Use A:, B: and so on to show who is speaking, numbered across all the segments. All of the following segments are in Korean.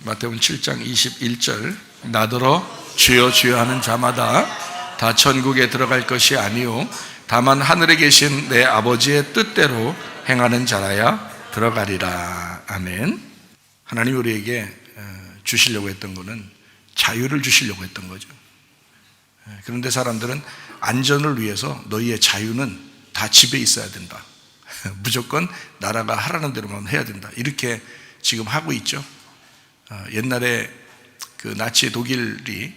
A: 마태복음 7장 21절 나더러 주여 주여 하는 자마다 다 천국에 들어갈 것이 아니요 다만 하늘에 계신 내 아버지의 뜻대로 행하는 자라야 들어가리라. 아멘. 하나님이 우리에게 주시려고 했던 것은 자유를 주시려고 했던 거죠. 그런데 사람들은 안전을 위해서 너희의 자유는 다 집에 있어야 된다. 무조건 나라가 하라는 대로만 해야 된다. 이렇게 지금 하고 있죠. 옛날에 그 나치 독일이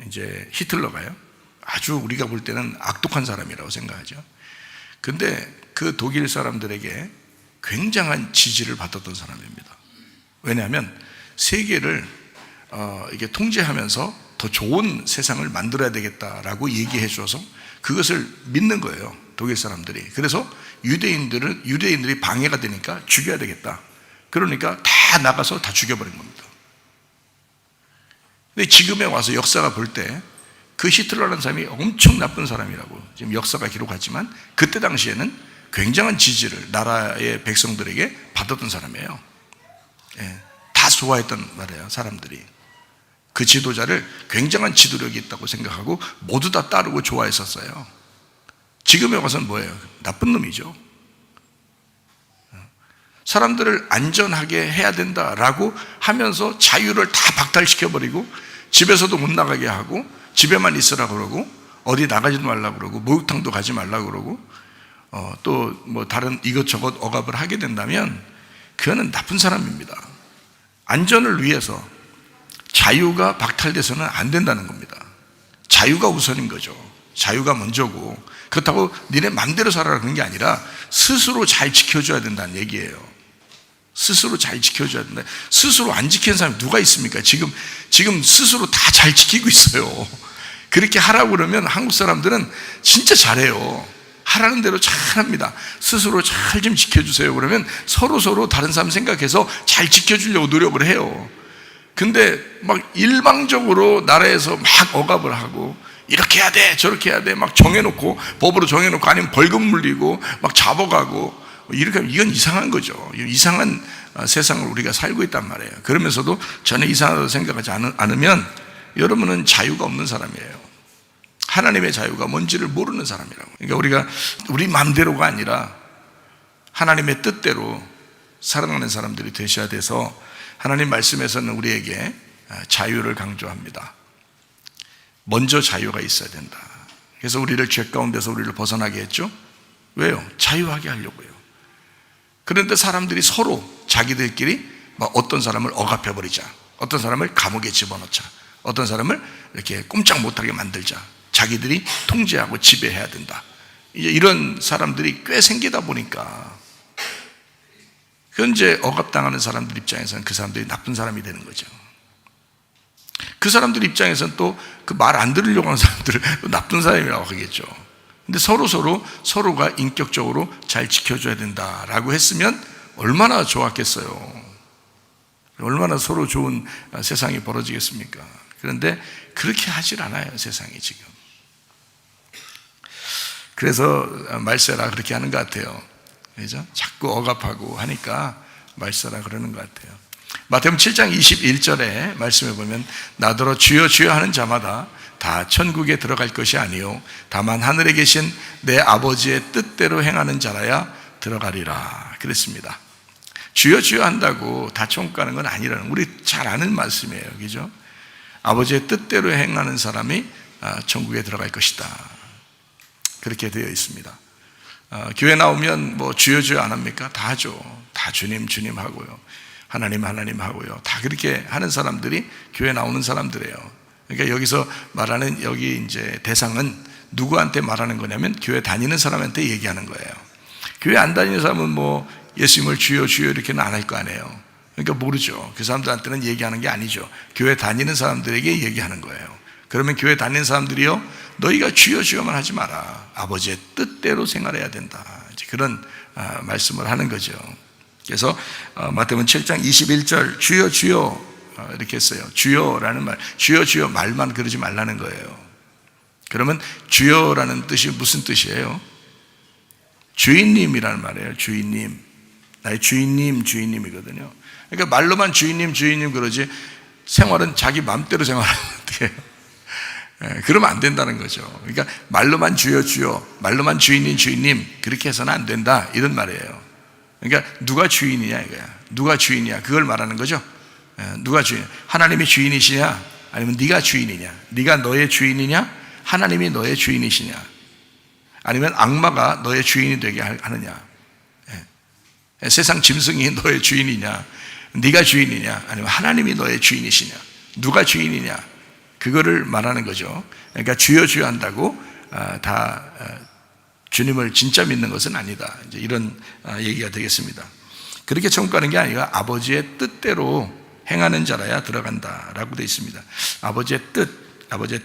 A: 이제 히틀러가요. 아주 우리가 볼 때는 악독한 사람이라고 생각하죠. 근데 그 독일 사람들에게 굉장한 지지를 받았던 사람입니다. 왜냐하면 세계를 이게 통제하면서 더 좋은 세상을 만들어야 되겠다라고 얘기해 줘서 그것을 믿는 거예요, 독일 사람들이. 그래서 유대인들이 방해가 되니까 죽여야 되겠다. 그러니까 다 나가서 다 죽여버린 겁니다. 근데 지금에 와서 역사가 볼 때 그 히틀러라는 사람이 엄청 나쁜 사람이라고 지금 역사가 기록하지만 그때 당시에는 굉장한 지지를 나라의 백성들에게 받았던 사람이에요. 다 좋아했던 말이에요, 사람들이. 그 지도자를 굉장한 지도력이 있다고 생각하고 모두 다 따르고 좋아했었어요. 지금에 와서는 뭐예요? 나쁜 놈이죠. 사람들을 안전하게 해야 된다라고 하면서 자유를 다 박탈시켜버리고 집에서도 못 나가게 하고 집에만 있으라 그러고 어디 나가지도 말라 그러고 목욕탕도 가지 말라 그러고 또 뭐 다른 이것저것 억압을 하게 된다면 그거는 나쁜 사람입니다. 안전을 위해서 자유가 박탈돼서는 안 된다는 겁니다. 자유가 우선인 거죠. 자유가 먼저고 그렇다고 니네 맘대로 살아라 그런 게 아니라 스스로 잘 지켜줘야 된다는 얘기예요. 스스로 잘 지켜줘야 된다. 스스로 안 지키는 사람이 누가 있습니까? 지금 스스로 다 잘 지키고 있어요. 그렇게 하라고 그러면 한국 사람들은 진짜 잘해요. 하라는 대로 잘합니다. 스스로 잘 좀 지켜주세요. 그러면 서로 다른 사람 생각해서 잘 지켜주려고 노력을 해요. 근데 막 일방적으로 나라에서 막 억압을 하고 이렇게 해야 돼 저렇게 해야 돼 막 정해놓고 법으로 정해놓고 아니면 벌금 물리고 막 잡아가고 이렇게 하면 이건 이상한 거죠. 이상한 세상을 우리가 살고 있단 말이에요. 그러면서도 전혀 이상하다고 생각하지 않으면 여러분은 자유가 없는 사람이에요. 하나님의 자유가 뭔지를 모르는 사람이라고. 그러니까 우리가 우리 마음대로가 아니라 하나님의 뜻대로 살아가는 사람들이 되셔야 돼서 하나님 말씀에서는 우리에게 자유를 강조합니다. 먼저 자유가 있어야 된다. 그래서 우리를 죄 가운데서 우리를 벗어나게 했죠. 왜요? 자유하게 하려고요. 그런데 사람들이 서로 자기들끼리 어떤 사람을 억압해버리자, 어떤 사람을 감옥에 집어넣자, 어떤 사람을 이렇게 꼼짝 못하게 만들자, 자기들이 통제하고 지배해야 된다. 이제 이런 사람들이 꽤 생기다 보니까 현재 억압당하는 사람들 입장에서는 그 사람들이 나쁜 사람이 되는 거죠. 그 사람들 입장에서는 또 그 말 안 들으려고 하는 사람들을 나쁜 사람이라고 하겠죠. 근데 서로가 인격적으로 잘 지켜줘야 된다라고 했으면 얼마나 좋았겠어요. 얼마나 서로 좋은 세상이 벌어지겠습니까? 그런데 그렇게 하질 않아요, 세상이 지금. 그래서 말세라 그렇게 하는 것 같아요. 그죠? 자꾸 억압하고 하니까 말세라 그러는 것 같아요. 마태복음 7장 21절에 말씀해 보면 나더러 주여 주여 하는 자마다 다 천국에 들어갈 것이 아니요 다만 하늘에 계신 내 아버지의 뜻대로 행하는 자라야 들어가리라 그랬습니다. 주여 주여 한다고 다 천국 가는 건 아니라는 우리 잘 아는 말씀이에요. 그죠? 아버지의 뜻대로 행하는 사람이 천국에 들어갈 것이다. 그렇게 되어 있습니다. 교회 나오면 뭐 주여 주여 안 합니까? 다 하죠. 다 주님 주님 하고요. 하나님 하나님 하고요. 다 그렇게 하는 사람들이 교회 나오는 사람들이에요. 그러니까 여기서 말하는 여기 이제 대상은 누구한테 말하는 거냐면 교회 다니는 사람한테 얘기하는 거예요. 교회 안 다니는 사람은 뭐 예수님을 주여 주여 이렇게는 안 할 거 아니에요. 그러니까 모르죠. 그 사람들한테는 얘기하는 게 아니죠. 교회 다니는 사람들에게 얘기하는 거예요. 그러면 교회 다니는 사람들이요, 너희가 주여 주여만 하지 마라. 아버지의 뜻대로 생활해야 된다. 이제 그런 말씀을 하는 거죠. 그래서 마태복음 7장 21절 주여 주여 이렇게 했어요. 주여라는 말, 주여 주여 말만 그러지 말라는 거예요. 그러면 주여라는 뜻이 무슨 뜻이에요? 주인님이라는 말이에요. 주인님, 나의 주인님이거든요. 그러니까 말로만 주인님 주인님 그러지 생활은 자기 마음대로 생활하면 어떻게 해요? 그러면 안 된다는 거죠. 그러니까 말로만 주여 주여, 말로만 주인님 주인님 그렇게 해서는 안 된다 이런 말이에요. 그러니까 누가 주인이냐 이거야. 누가 주인이냐 그걸 말하는 거죠. 누가 주인? 하나님이 주인이시냐 아니면 네가 주인이냐? 네가 너의 주인이냐? 하나님이 너의 주인이시냐? 아니면 악마가 너의 주인이 되게 하느냐? 세상 짐승이 너의 주인이냐? 네가 주인이냐? 아니면 하나님이 너의 주인이시냐? 누가 주인이냐? 그거를 말하는 거죠. 그러니까 주여 주여 한다고 다 주님을 진짜 믿는 것은 아니다. 이제 이런 얘기가 되겠습니다. 그렇게 천국 가는 게 아니라 아버지의 뜻대로 행하는 자라야 들어간다라고 되어 있습니다. 아버지의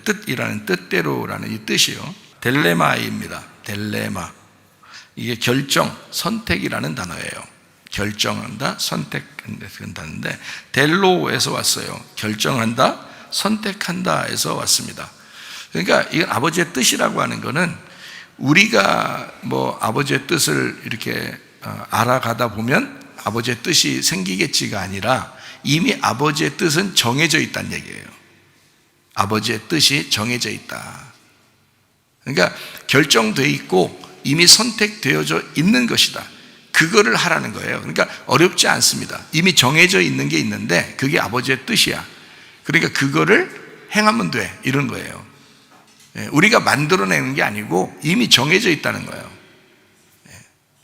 A: 뜻이라는 뜻대로라는 이 뜻이요. 델레마입니다. 델레마. 이게 결정, 선택이라는 단어예요. 결정한다, 선택한다는데 델로에서 왔어요. 결정한다, 선택한다에서 왔습니다. 그러니까 이건 아버지의 뜻이라고 하는 거는 우리가 뭐 아버지의 뜻을 이렇게 알아가다 보면 아버지의 뜻이 생기겠지가 아니라 이미 아버지의 뜻은 정해져 있다는 얘기예요. 아버지의 뜻이 정해져 있다. 그러니까 결정되어 있고 이미 선택되어져 있는 것이다. 그거를 하라는 거예요. 그러니까 어렵지 않습니다. 이미 정해져 있는 게 있는데 그게 아버지의 뜻이야. 그러니까 그거를 행하면 돼. 이런 거예요. 우리가 만들어내는 게 아니고 이미 정해져 있다는 거예요.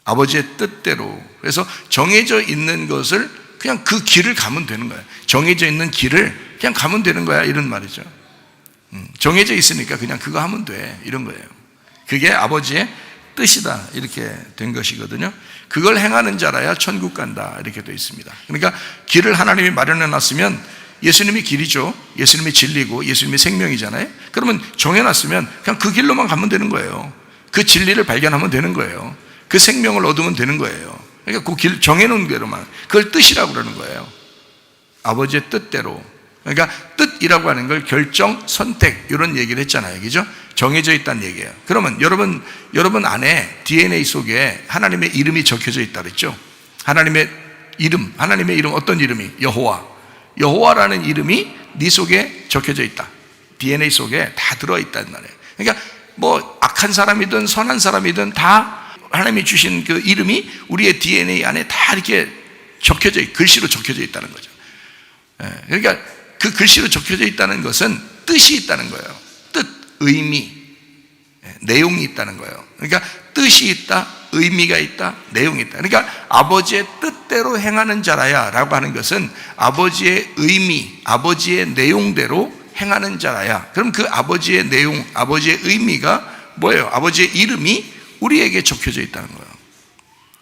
A: 아버지의 뜻대로. 그래서 정해져 있는 것을 그냥 그 길을 가면 되는 거예요. 정해져 있는 길을 그냥 가면 되는 거야. 이런 말이죠. 정해져 있으니까 그냥 그거 하면 돼. 이런 거예요. 그게 아버지의 뜻이다. 이렇게 된 것이거든요. 그걸 행하는 자라야 천국 간다. 이렇게 되어 있습니다. 그러니까 길을 하나님이 마련해 놨으면 예수님이 길이죠. 예수님이 진리고 예수님이 생명이잖아요. 그러면 정해놨으면 그냥 그 길로만 가면 되는 거예요. 그 진리를 발견하면 되는 거예요. 그 생명을 얻으면 되는 거예요. 그러니까 그 길 정해놓은 대로만, 그걸 뜻이라고 그러는 거예요. 아버지의 뜻대로. 그러니까 뜻이라고 하는 걸 결정, 선택 이런 얘기를 했잖아요. 그죠? 정해져 있다는 얘기예요. 그러면 여러분 안에 DNA 속에 하나님의 이름이 적혀져 있다 그랬죠? 하나님의 이름 어떤 이름이? 여호와라는 이름이 네 속에 적혀져 있다. DNA 속에 다 들어있단 말이에요. 그러니까 뭐 악한 사람이든 선한 사람이든 다 하나님이 주신 그 이름이 우리의 DNA 안에 다 이렇게 적혀져 글씨로 적혀져 있다는 거죠. 그러니까 그 글씨로 적혀져 있다는 것은 뜻이 있다는 거예요. 뜻, 의미, 내용이 있다는 거예요. 그러니까 뜻이 있다, 의미가 있다, 내용이 있다. 그러니까 아버지의 뜻대로 행하는 자라야 라고 하는 것은 아버지의 의미, 아버지의 내용대로 행하는 자라야. 그럼 그 아버지의 내용, 아버지의 의미가 뭐예요? 아버지의 이름이 우리에게 적혀져 있다는 거예요.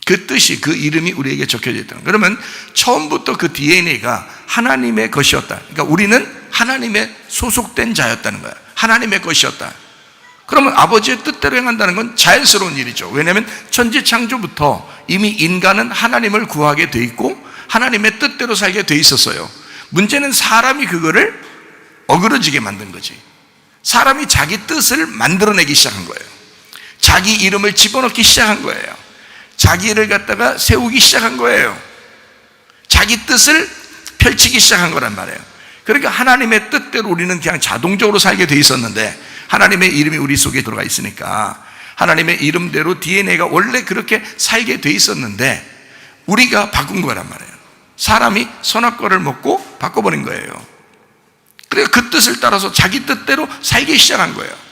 A: 그 뜻이, 그 이름이 우리에게 적혀져 있다는 거예요. 그러면 처음부터 그 DNA가 하나님의 것이었다. 그러니까 우리는 하나님의 소속된 자였다는 거예요. 하나님의 것이었다. 그러면 아버지의 뜻대로 행한다는 건 자연스러운 일이죠. 왜냐하면 천지 창조부터 이미 인간은 하나님을 구하게 돼 있고 하나님의 뜻대로 살게 돼 있었어요. 문제는 사람이 그거를 어그러지게 만든 거지. 사람이 자기 뜻을 만들어내기 시작한 거예요. 자기 이름을 집어넣기 시작한 거예요. 자기를 갖다가 세우기 시작한 거예요. 자기 뜻을 펼치기 시작한 거란 말이에요. 그러니까 하나님의 뜻대로 우리는 그냥 자동적으로 살게 돼 있었는데 하나님의 이름이 우리 속에 들어가 있으니까 하나님의 이름대로 DNA가 원래 그렇게 살게 돼 있었는데 우리가 바꾼 거란 말이에요. 사람이 선악과를 먹고 바꿔버린 거예요. 그러니까 그 뜻을 따라서 자기 뜻대로 살기 시작한 거예요.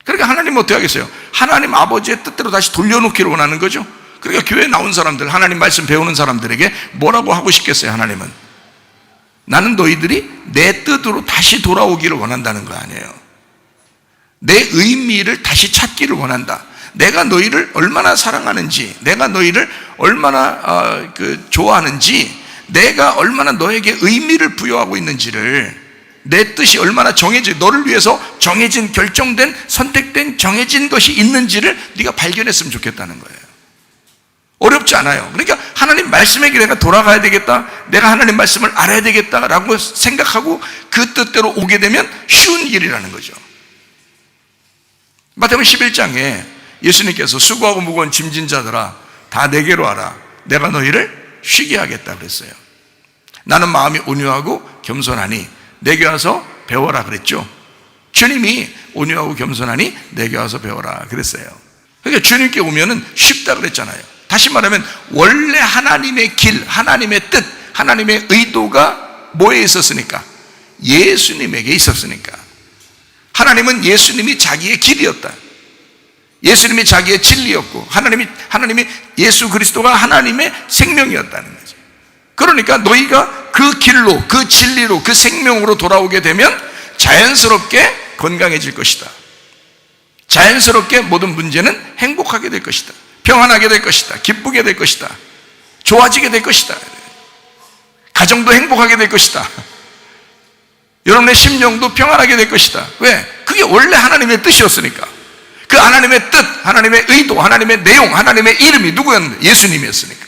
A: 그러니까 하나님은 어떻게 하겠어요? 하나님 아버지의 뜻대로 다시 돌려놓기를 원하는 거죠. 그러니까 교회에 나온 사람들, 하나님 말씀 배우는 사람들에게 뭐라고 하고 싶겠어요? 하나님은 나는 너희들이 내 뜻으로 다시 돌아오기를 원한다는 거 아니에요. 내 의미를 다시 찾기를 원한다. 내가 너희를 얼마나 사랑하는지, 내가 너희를 얼마나 좋아하는지, 내가 얼마나 너에게 의미를 부여하고 있는지를, 내 뜻이 얼마나 너를 위해서 정해진, 결정된, 선택된, 정해진 것이 있는지를 네가 발견했으면 좋겠다는 거예요. 어렵지 않아요. 그러니까 하나님 말씀에게 내가 돌아가야 되겠다, 내가 하나님 말씀을 알아야 되겠다라고 생각하고 그 뜻대로 오게 되면 쉬운 길이라는 거죠. 마태복음 11장에 예수님께서 수고하고 무거운 짐진 자들아 다 내게로 와라, 내가 너희를 쉬게 하겠다 그랬어요. 나는 마음이 온유하고 겸손하니 내게 와서 배워라 그랬죠. 주님이 온유하고 겸손하니 내게 와서 배워라 그랬어요. 그러니까 주님께 오면은 쉽다 그랬잖아요. 다시 말하면 원래 하나님의 길, 하나님의 뜻, 하나님의 의도가 뭐에 있었으니까? 예수님에게 있었으니까. 하나님은 예수님이 자기의 길이었다. 예수님이 자기의 진리였고 하나님이 예수 그리스도가 하나님의 생명이었다는 거죠. 그러니까 너희가 그 길로, 그 진리로, 그 생명으로 돌아오게 되면 자연스럽게 건강해질 것이다. 자연스럽게 모든 문제는 행복하게 될 것이다. 평안하게 될 것이다. 기쁘게 될 것이다. 좋아지게 될 것이다. 가정도 행복하게 될 것이다. 여러분의 심령도 평안하게 될 것이다. 왜? 그게 원래 하나님의 뜻이었으니까. 그 하나님의 뜻, 하나님의 의도, 하나님의 내용, 하나님의 이름이 누구였는데? 예수님이었으니까.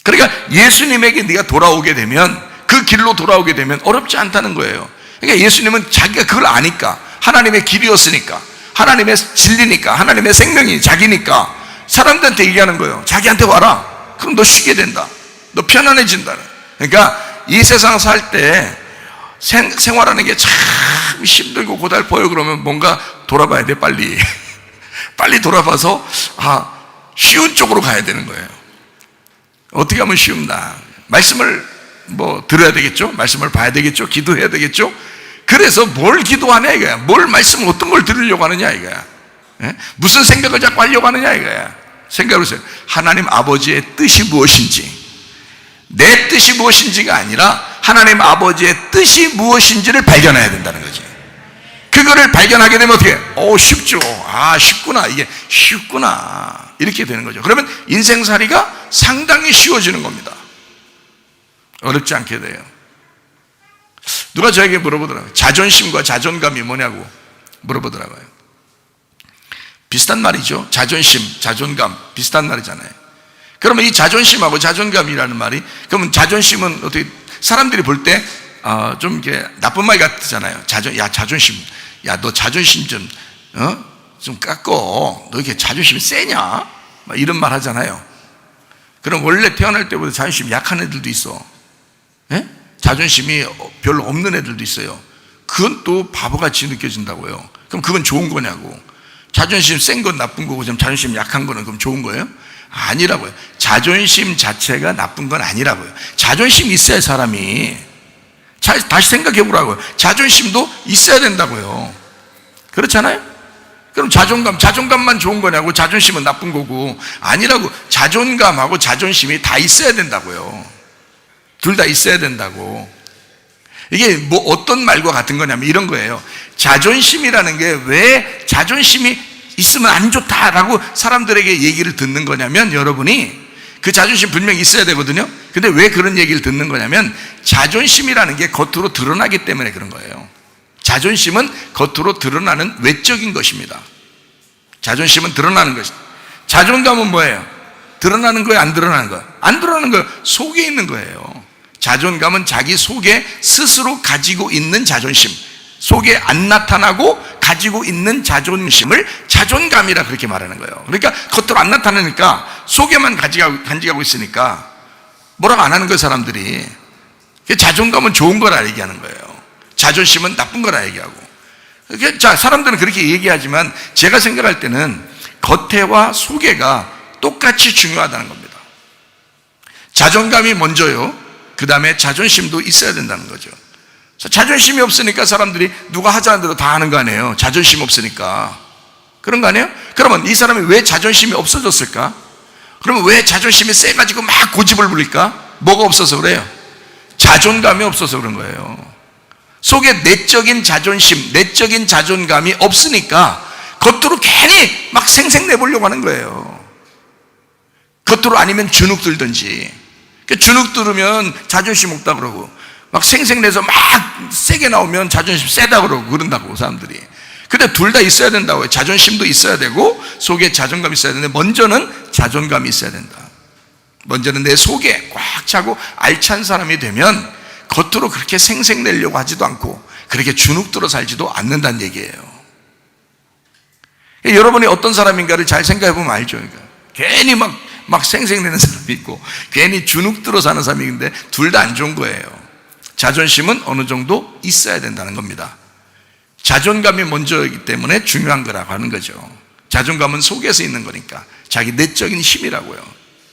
A: 그러니까 예수님에게 네가 돌아오게 되면, 그 길로 돌아오게 되면 어렵지 않다는 거예요. 그러니까 예수님은 자기가 그걸 아니까, 하나님의 길이었으니까, 하나님의 진리니까, 하나님의 생명이 자기니까 사람들한테 얘기하는 거예요. 자기한테 와라. 그럼 너 쉬게 된다. 너 편안해진다. 그러니까 이 세상 살 때 생활하는 게 참 힘들고 고달퍼요. 그러면 뭔가 돌아봐야 돼. 빨리 돌아봐서 쉬운 쪽으로 가야 되는 거예요. 어떻게 하면 쉬운다? 말씀을 들어야 되겠죠? 말씀을 봐야 되겠죠? 기도해야 되겠죠? 그래서 뭘 기도하냐 이거야. 뭘 말씀을 어떤 걸 들으려고 하느냐 이거야. 무슨 생각을 자꾸 하려고 하느냐 이거야. 생각을 해보세요. 하나님 아버지의 뜻이 무엇인지, 내 뜻이 무엇인지가 아니라 하나님 아버지의 뜻이 무엇인지를 발견해야 된다는 거지. 그거를 발견하게 되면 어떻게? 쉽죠. 쉽구나. 이게 쉽구나. 이렇게 되는 거죠. 그러면 인생살이가 상당히 쉬워지는 겁니다. 어렵지 않게 돼요. 누가 저에게 물어보더라고요. 자존심과 자존감이 뭐냐고 물어보더라고요. 비슷한 말이죠. 자존심, 자존감 비슷한 말이잖아요. 그러면 이 자존심하고 자존감이라는 말이, 그러면 자존심은 어떻게 사람들이 볼 때 좀 이렇게 나쁜 말 같잖아요. 자존심, 너 자존심 좀 깎어. 너 이렇게 자존심이 세냐? 막 이런 말 하잖아요. 그럼 원래 태어날 때보다 자존심이 약한 애들도 있어. 자존심이 별로 없는 애들도 있어요. 그건 또 바보같이 느껴진다고요. 그럼 그건 좋은 거냐고. 자존심 센 건 나쁜 거고 좀 자존심 약한 거는 그럼 좋은 거예요? 아니라고요. 자존심 자체가 나쁜 건 아니라고요. 자존심이 있어야 사람이, 다시 생각해 보라고요. 자존심도 있어야 된다고요. 그렇잖아요? 그럼 자존감만 좋은 거냐고, 자존심은 나쁜 거고. 아니라고. 자존감하고 자존심이 다 있어야 된다고요. 둘 다 있어야 된다고. 이게 어떤 말과 같은 거냐면 이런 거예요. 자존심이라는 게 왜 자존심이 있으면 안 좋다라고 사람들에게 얘기를 듣는 거냐면, 여러분이 그 자존심 분명히 있어야 되거든요. 근데 왜 그런 얘기를 듣는 거냐면, 자존심이라는 게 겉으로 드러나기 때문에 그런 거예요. 자존심은 겉으로 드러나는 외적인 것입니다. 자존심은 드러나는 것입니다. 자존감은 뭐예요? 드러나는 거예요? 안 드러나는 거예요? 안 드러나는 거예요. 속에 있는 거예요. 자존감은 자기 속에 스스로 가지고 있는 자존심, 속에 안 나타나고 가지고 있는 자존심을 자존감이라 그렇게 말하는 거예요. 그러니까 겉으로 안 나타나니까 속에만 간직하고 있으니까 뭐라고 안 하는 거예요, 사람들이. 자존감은 좋은 거라 얘기하는 거예요. 자존심은 나쁜 거라 얘기하고. 자, 사람들은 그렇게 얘기하지만 제가 생각할 때는 겉에와 속에가 똑같이 중요하다는 겁니다. 자존감이 먼저요. 그 다음에 자존심도 있어야 된다는 거죠. 자존심이 없으니까 사람들이 누가 하자는 대로 다 하는 거 아니에요. 자존심 없으니까. 그런 거 아니에요? 그러면 이 사람이 왜 자존심이 없어졌을까? 그러면 왜 자존심이 세가지고 막 고집을 부릴까? 뭐가 없어서 그래요? 자존감이 없어서 그런 거예요. 속에 내적인 자존심, 내적인 자존감이 없으니까 겉으로 괜히 막 생색내보려고 하는 거예요. 겉으로 아니면 주눅 들든지. 주눅 들으면 자존심 없다 그러고, 막 생색내서 막 세게 나오면 자존심 세다 그러고 그런다고 사람들이. 근데 둘 다 있어야 된다고요. 자존심도 있어야 되고 속에 자존감이 있어야 되는데, 먼저는 자존감이 있어야 된다. 먼저는 내 속에 꽉 차고 알찬 사람이 되면 겉으로 그렇게 생색내려고 하지도 않고 그렇게 주눅 들어 살지도 않는다는 얘기예요. 여러분이 어떤 사람인가를 잘 생각해 보면 알죠. 그러니까 괜히 막 생색내는 사람이 있고 괜히 주눅 들어 사는 사람이 있는데 둘 다 안 좋은 거예요. 자존심은 어느 정도 있어야 된다는 겁니다. 자존감이 먼저이기 때문에 중요한 거라고 하는 거죠. 자존감은 속에서 있는 거니까 자기 내적인 힘이라고요.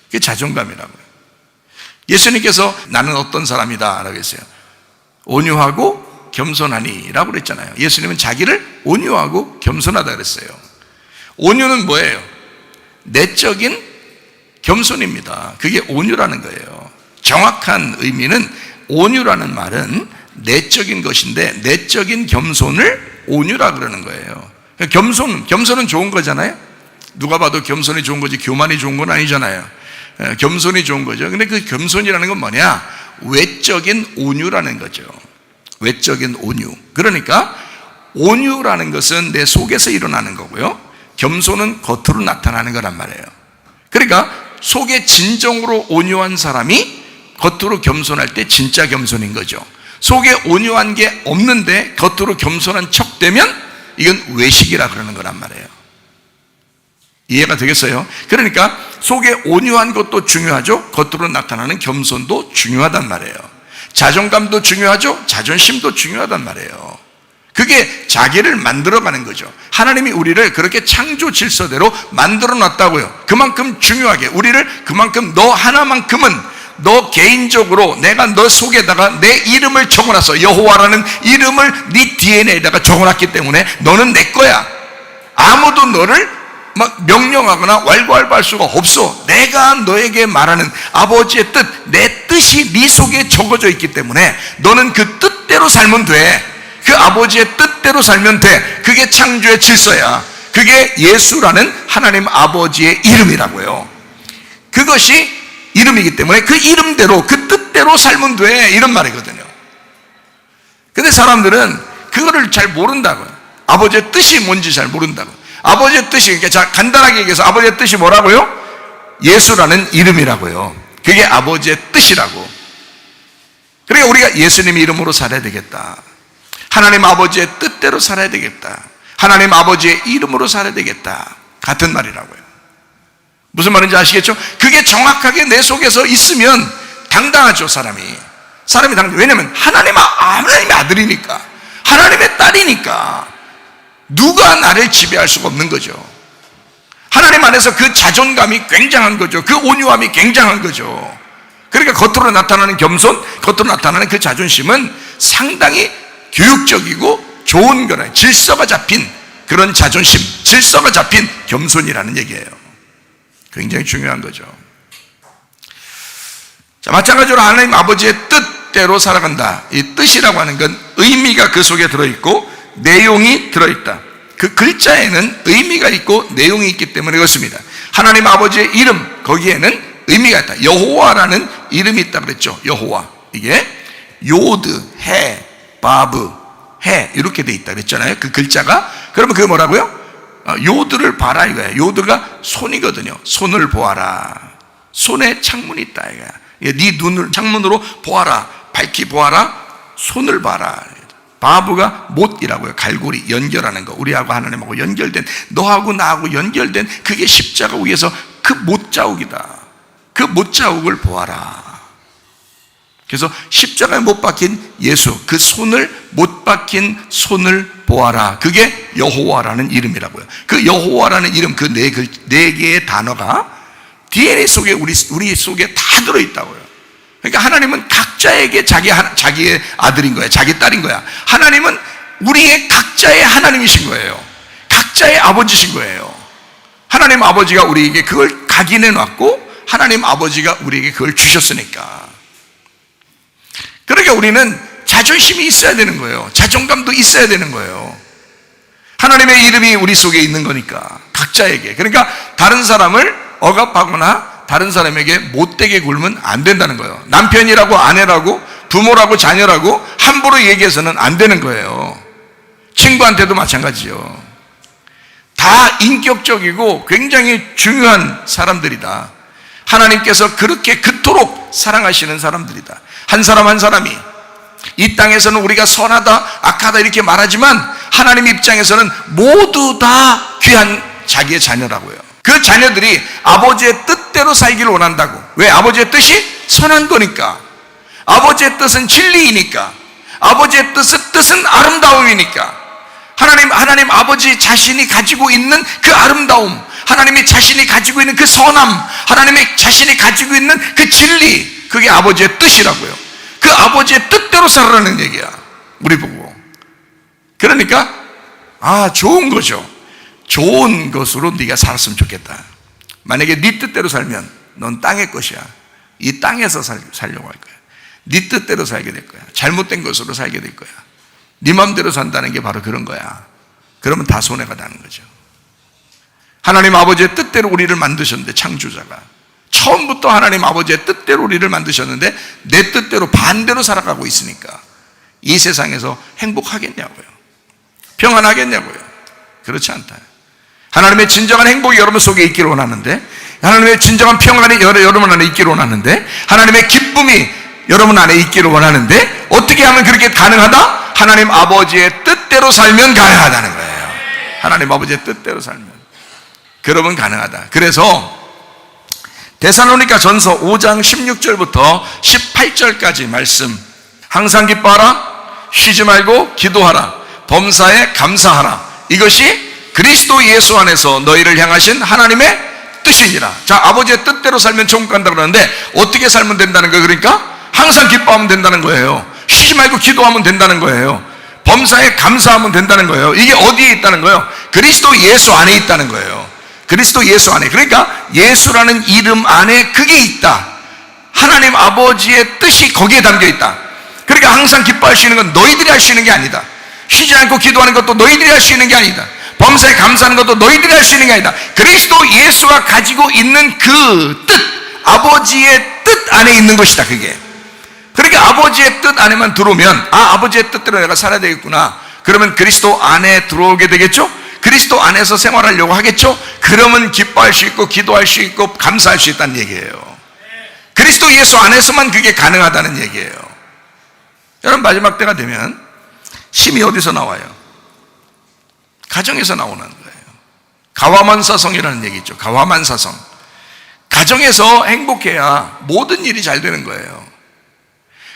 A: 그게 자존감이라고요. 예수님께서 나는 어떤 사람이다 라고 했어요. 온유하고 겸손하니 라고 그랬잖아요. 예수님은 자기를 온유하고 겸손하다 그랬어요. 온유는 뭐예요? 내적인 겸손입니다. 그게 온유라는 거예요. 정확한 의미는 온유라는 말은 내적인 것인데 내적인 겸손을 온유라 그러는 거예요. 겸손은 좋은 거잖아요. 누가 봐도 겸손이 좋은 거지 교만이 좋은 건 아니잖아요. 겸손이 좋은 거죠. 근데 그 겸손이라는 건 뭐냐? 외적인 온유라는 거죠. 외적인 온유. 그러니까 온유라는 것은 내 속에서 일어나는 거고요. 겸손은 겉으로 나타나는 거란 말이에요. 그러니까 속에 진정으로 온유한 사람이 겉으로 겸손할 때 진짜 겸손인 거죠. 속에 온유한 게 없는데 겉으로 겸손한 척 되면 이건 외식이라 그러는 거란 말이에요. 이해가 되겠어요? 그러니까 속에 온유한 것도 중요하죠. 겉으로 나타나는 겸손도 중요하단 말이에요. 자존감도 중요하죠. 자존심도 중요하단 말이에요. 그게 자기를 만들어가는 거죠. 하나님이 우리를 그렇게 창조 질서대로 만들어 놨다고요. 그만큼 중요하게 우리를 그만큼 너 하나만큼은 너 개인적으로 내가 너 속에다가 내 이름을 적어놨어. 여호와라는 이름을 네 DNA에다가 적어놨기 때문에 너는 내 거야. 아무도 너를 막 명령하거나 왈가왈부할 수가 없어. 내가 너에게 말하는 아버지의 뜻, 내 뜻이 네 속에 적어져 있기 때문에 너는 그 뜻대로 살면 돼. 그 아버지의 뜻대로 살면 돼. 그게 창조의 질서야. 그게 예수라는 하나님 아버지의 이름이라고요. 그것이 이름이기 때문에 그 이름대로 그 뜻대로 살면 돼 이런 말이거든요. 근데 사람들은 그거를 잘 모른다고요. 아버지의 뜻이 뭔지 잘 모른다고. 아버지의 뜻이, 그러니까 자 간단하게 얘기해서 아버지의 뜻이 뭐라고요? 예수라는 이름이라고요. 그게 아버지의 뜻이라고. 그러니까 우리가 예수님의 이름으로 살아야 되겠다. 하나님 아버지의 뜻대로 살아야 되겠다. 하나님 아버지의 이름으로 살아야 되겠다. 같은 말이라고요. 무슨 말인지 아시겠죠? 그게 정확하게 내 속에서 있으면 당당하죠, 사람이 당당. 왜냐하면 하나님의 아들이니까, 하나님의 딸이니까 누가 나를 지배할 수가 없는 거죠. 하나님 안에서 그 자존감이 굉장한 거죠. 그 온유함이 굉장한 거죠. 그러니까 겉으로 나타나는 겸손, 겉으로 나타나는 그 자존심은 상당히 교육적이고 좋은 거라. 질서가 잡힌 그런 자존심, 질서가 잡힌 겸손이라는 얘기예요. 굉장히 중요한 거죠. 자, 마찬가지로 하나님 아버지의 뜻대로 살아간다. 이 뜻이라고 하는 건 의미가 그 속에 들어있고 내용이 들어있다. 그 글자에는 의미가 있고 내용이 있기 때문에 그렇습니다. 하나님 아버지의 이름, 거기에는 의미가 있다. 여호와라는 이름이 있다 그랬죠. 여호와. 이게 요드, 해, 바브, 해 이렇게 돼 있다 그랬잖아요. 그 글자가. 그러면 그게 뭐라고요? 요드를 봐라 이거야. 요드가 손이거든요. 손을 보아라. 손에 창문이 있다 이거야. 네 눈을 창문으로 보아라. 밝히 보아라. 손을 봐라. 바브가 못이라고요. 갈고리, 연결하는 거. 우리하고 하나님하고 연결된, 너하고 나하고 연결된 그게 십자가 위에서 그 못자국이다. 그 못자국을 보아라. 그래서 십자가에 못 박힌 예수, 그 손을, 못 박힌 손을 보아라. 그게 여호와라는 이름이라고요. 그 여호와라는 이름, 그 네 개의 단어가 DNA 속에 우리 속에 다 들어있다고요. 그러니까 하나님은 각자에게 자기의 아들인 거야. 자기 딸인 거야. 하나님은 우리의 각자의 하나님이신 거예요. 각자의 아버지신 거예요. 하나님 아버지가 우리에게 그걸 각인해 놨고 하나님 아버지가 우리에게 그걸 주셨으니까. 그러니까 우리는 자존심이 있어야 되는 거예요. 자존감도 있어야 되는 거예요. 하나님의 이름이 우리 속에 있는 거니까 각자에게. 그러니까 다른 사람을 억압하거나 다른 사람에게 못되게 굴면 안 된다는 거예요. 남편이라고 아내라고 부모라고 자녀라고 함부로 얘기해서는 안 되는 거예요. 친구한테도 마찬가지죠. 다 인격적이고 굉장히 중요한 사람들이다. 하나님께서 그렇게 그토록 사랑하시는 사람들이다. 한 사람 한 사람이 이 땅에서는 우리가 선하다 악하다 이렇게 말하지만 하나님 입장에서는 모두 다 귀한 자기의 자녀라고요. 그 자녀들이 아버지의 뜻대로 살기를 원한다고. 왜? 아버지의 뜻이 선한 거니까. 아버지의 뜻은 진리이니까, 아버지의 뜻은 아름다움이니까, 하나님 아버지 자신이 가지고 있는 그 아름다움, 하나님이 자신이 가지고 있는 그 선함, 하나님이 자신이 가지고 있는 그 진리, 그게 아버지의 뜻이라고요. 그 아버지의 뜻대로 살아라는 얘기야, 우리 보고. 그러니까 좋은 거죠. 좋은 것으로 네가 살았으면 좋겠다. 만약에 네 뜻대로 살면 넌 땅의 것이야. 이 땅에서 살려고 할 거야. 네 뜻대로 살게 될 거야. 잘못된 것으로 살게 될 거야. 네 마음대로 산다는 게 바로 그런 거야. 그러면 다 손해가 나는 거죠. 하나님 아버지의 뜻대로 우리를 만드셨는데, 창조자가 처음부터 하나님 아버지의 뜻대로 우리를 만드셨는데 내 뜻대로 반대로 살아가고 있으니까 이 세상에서 행복하겠냐고요? 평안하겠냐고요? 그렇지 않다. 하나님의 진정한 행복이 여러분 속에 있기를 원하는데, 하나님의 진정한 평안이 여러분 안에 있기를 원하는데, 하나님의 기쁨이 여러분 안에 있기를 원하는데, 어떻게 하면 그렇게 가능하다? 하나님 아버지의 뜻대로 살면 가능하다는 거예요. 하나님 아버지의 뜻대로 살면, 그러면 가능하다. 그래서 데살로니가 전서 5장 16절부터 18절까지 말씀, 항상 기뻐하라, 쉬지 말고 기도하라, 범사에 감사하라, 이것이 그리스도 예수 안에서 너희를 향하신 하나님의 뜻이니라. 자, 아버지의 뜻대로 살면 천국 간다 그러는데 어떻게 살면 된다는 거예요? 그러니까 항상 기뻐하면 된다는 거예요. 쉬지 말고 기도하면 된다는 거예요. 범사에 감사하면 된다는 거예요. 이게 어디에 있다는 거예요? 그리스도 예수 안에 있다는 거예요. 그리스도 예수 안에. 그러니까 예수라는 이름 안에 그게 있다. 하나님 아버지의 뜻이 거기에 담겨 있다. 그러니까 항상 기뻐할 수 있는 건 너희들이 할 수 있는 게 아니다. 쉬지 않고 기도하는 것도 너희들이 할 수 있는 게 아니다. 범사에 감사하는 것도 너희들이 할 수 있는 게 아니다. 그리스도 예수가 가지고 있는 그 뜻, 아버지의 뜻 안에 있는 것이다, 그게. 그러니까 아버지의 뜻 안에만 들어오면, 아버지의 뜻대로 내가 살아야 되겠구나. 그러면 그리스도 안에 들어오게 되겠죠? 그리스도 안에서 생활하려고 하겠죠? 그러면 기뻐할 수 있고 기도할 수 있고 감사할 수 있다는 얘기예요. 그리스도 예수 안에서만 그게 가능하다는 얘기예요. 여러분, 마지막 때가 되면 힘이 어디서 나와요? 가정에서 나오는 거예요. 가와만사성이라는 얘기 있죠. 가와만사성. 가정에서 행복해야 모든 일이 잘 되는 거예요.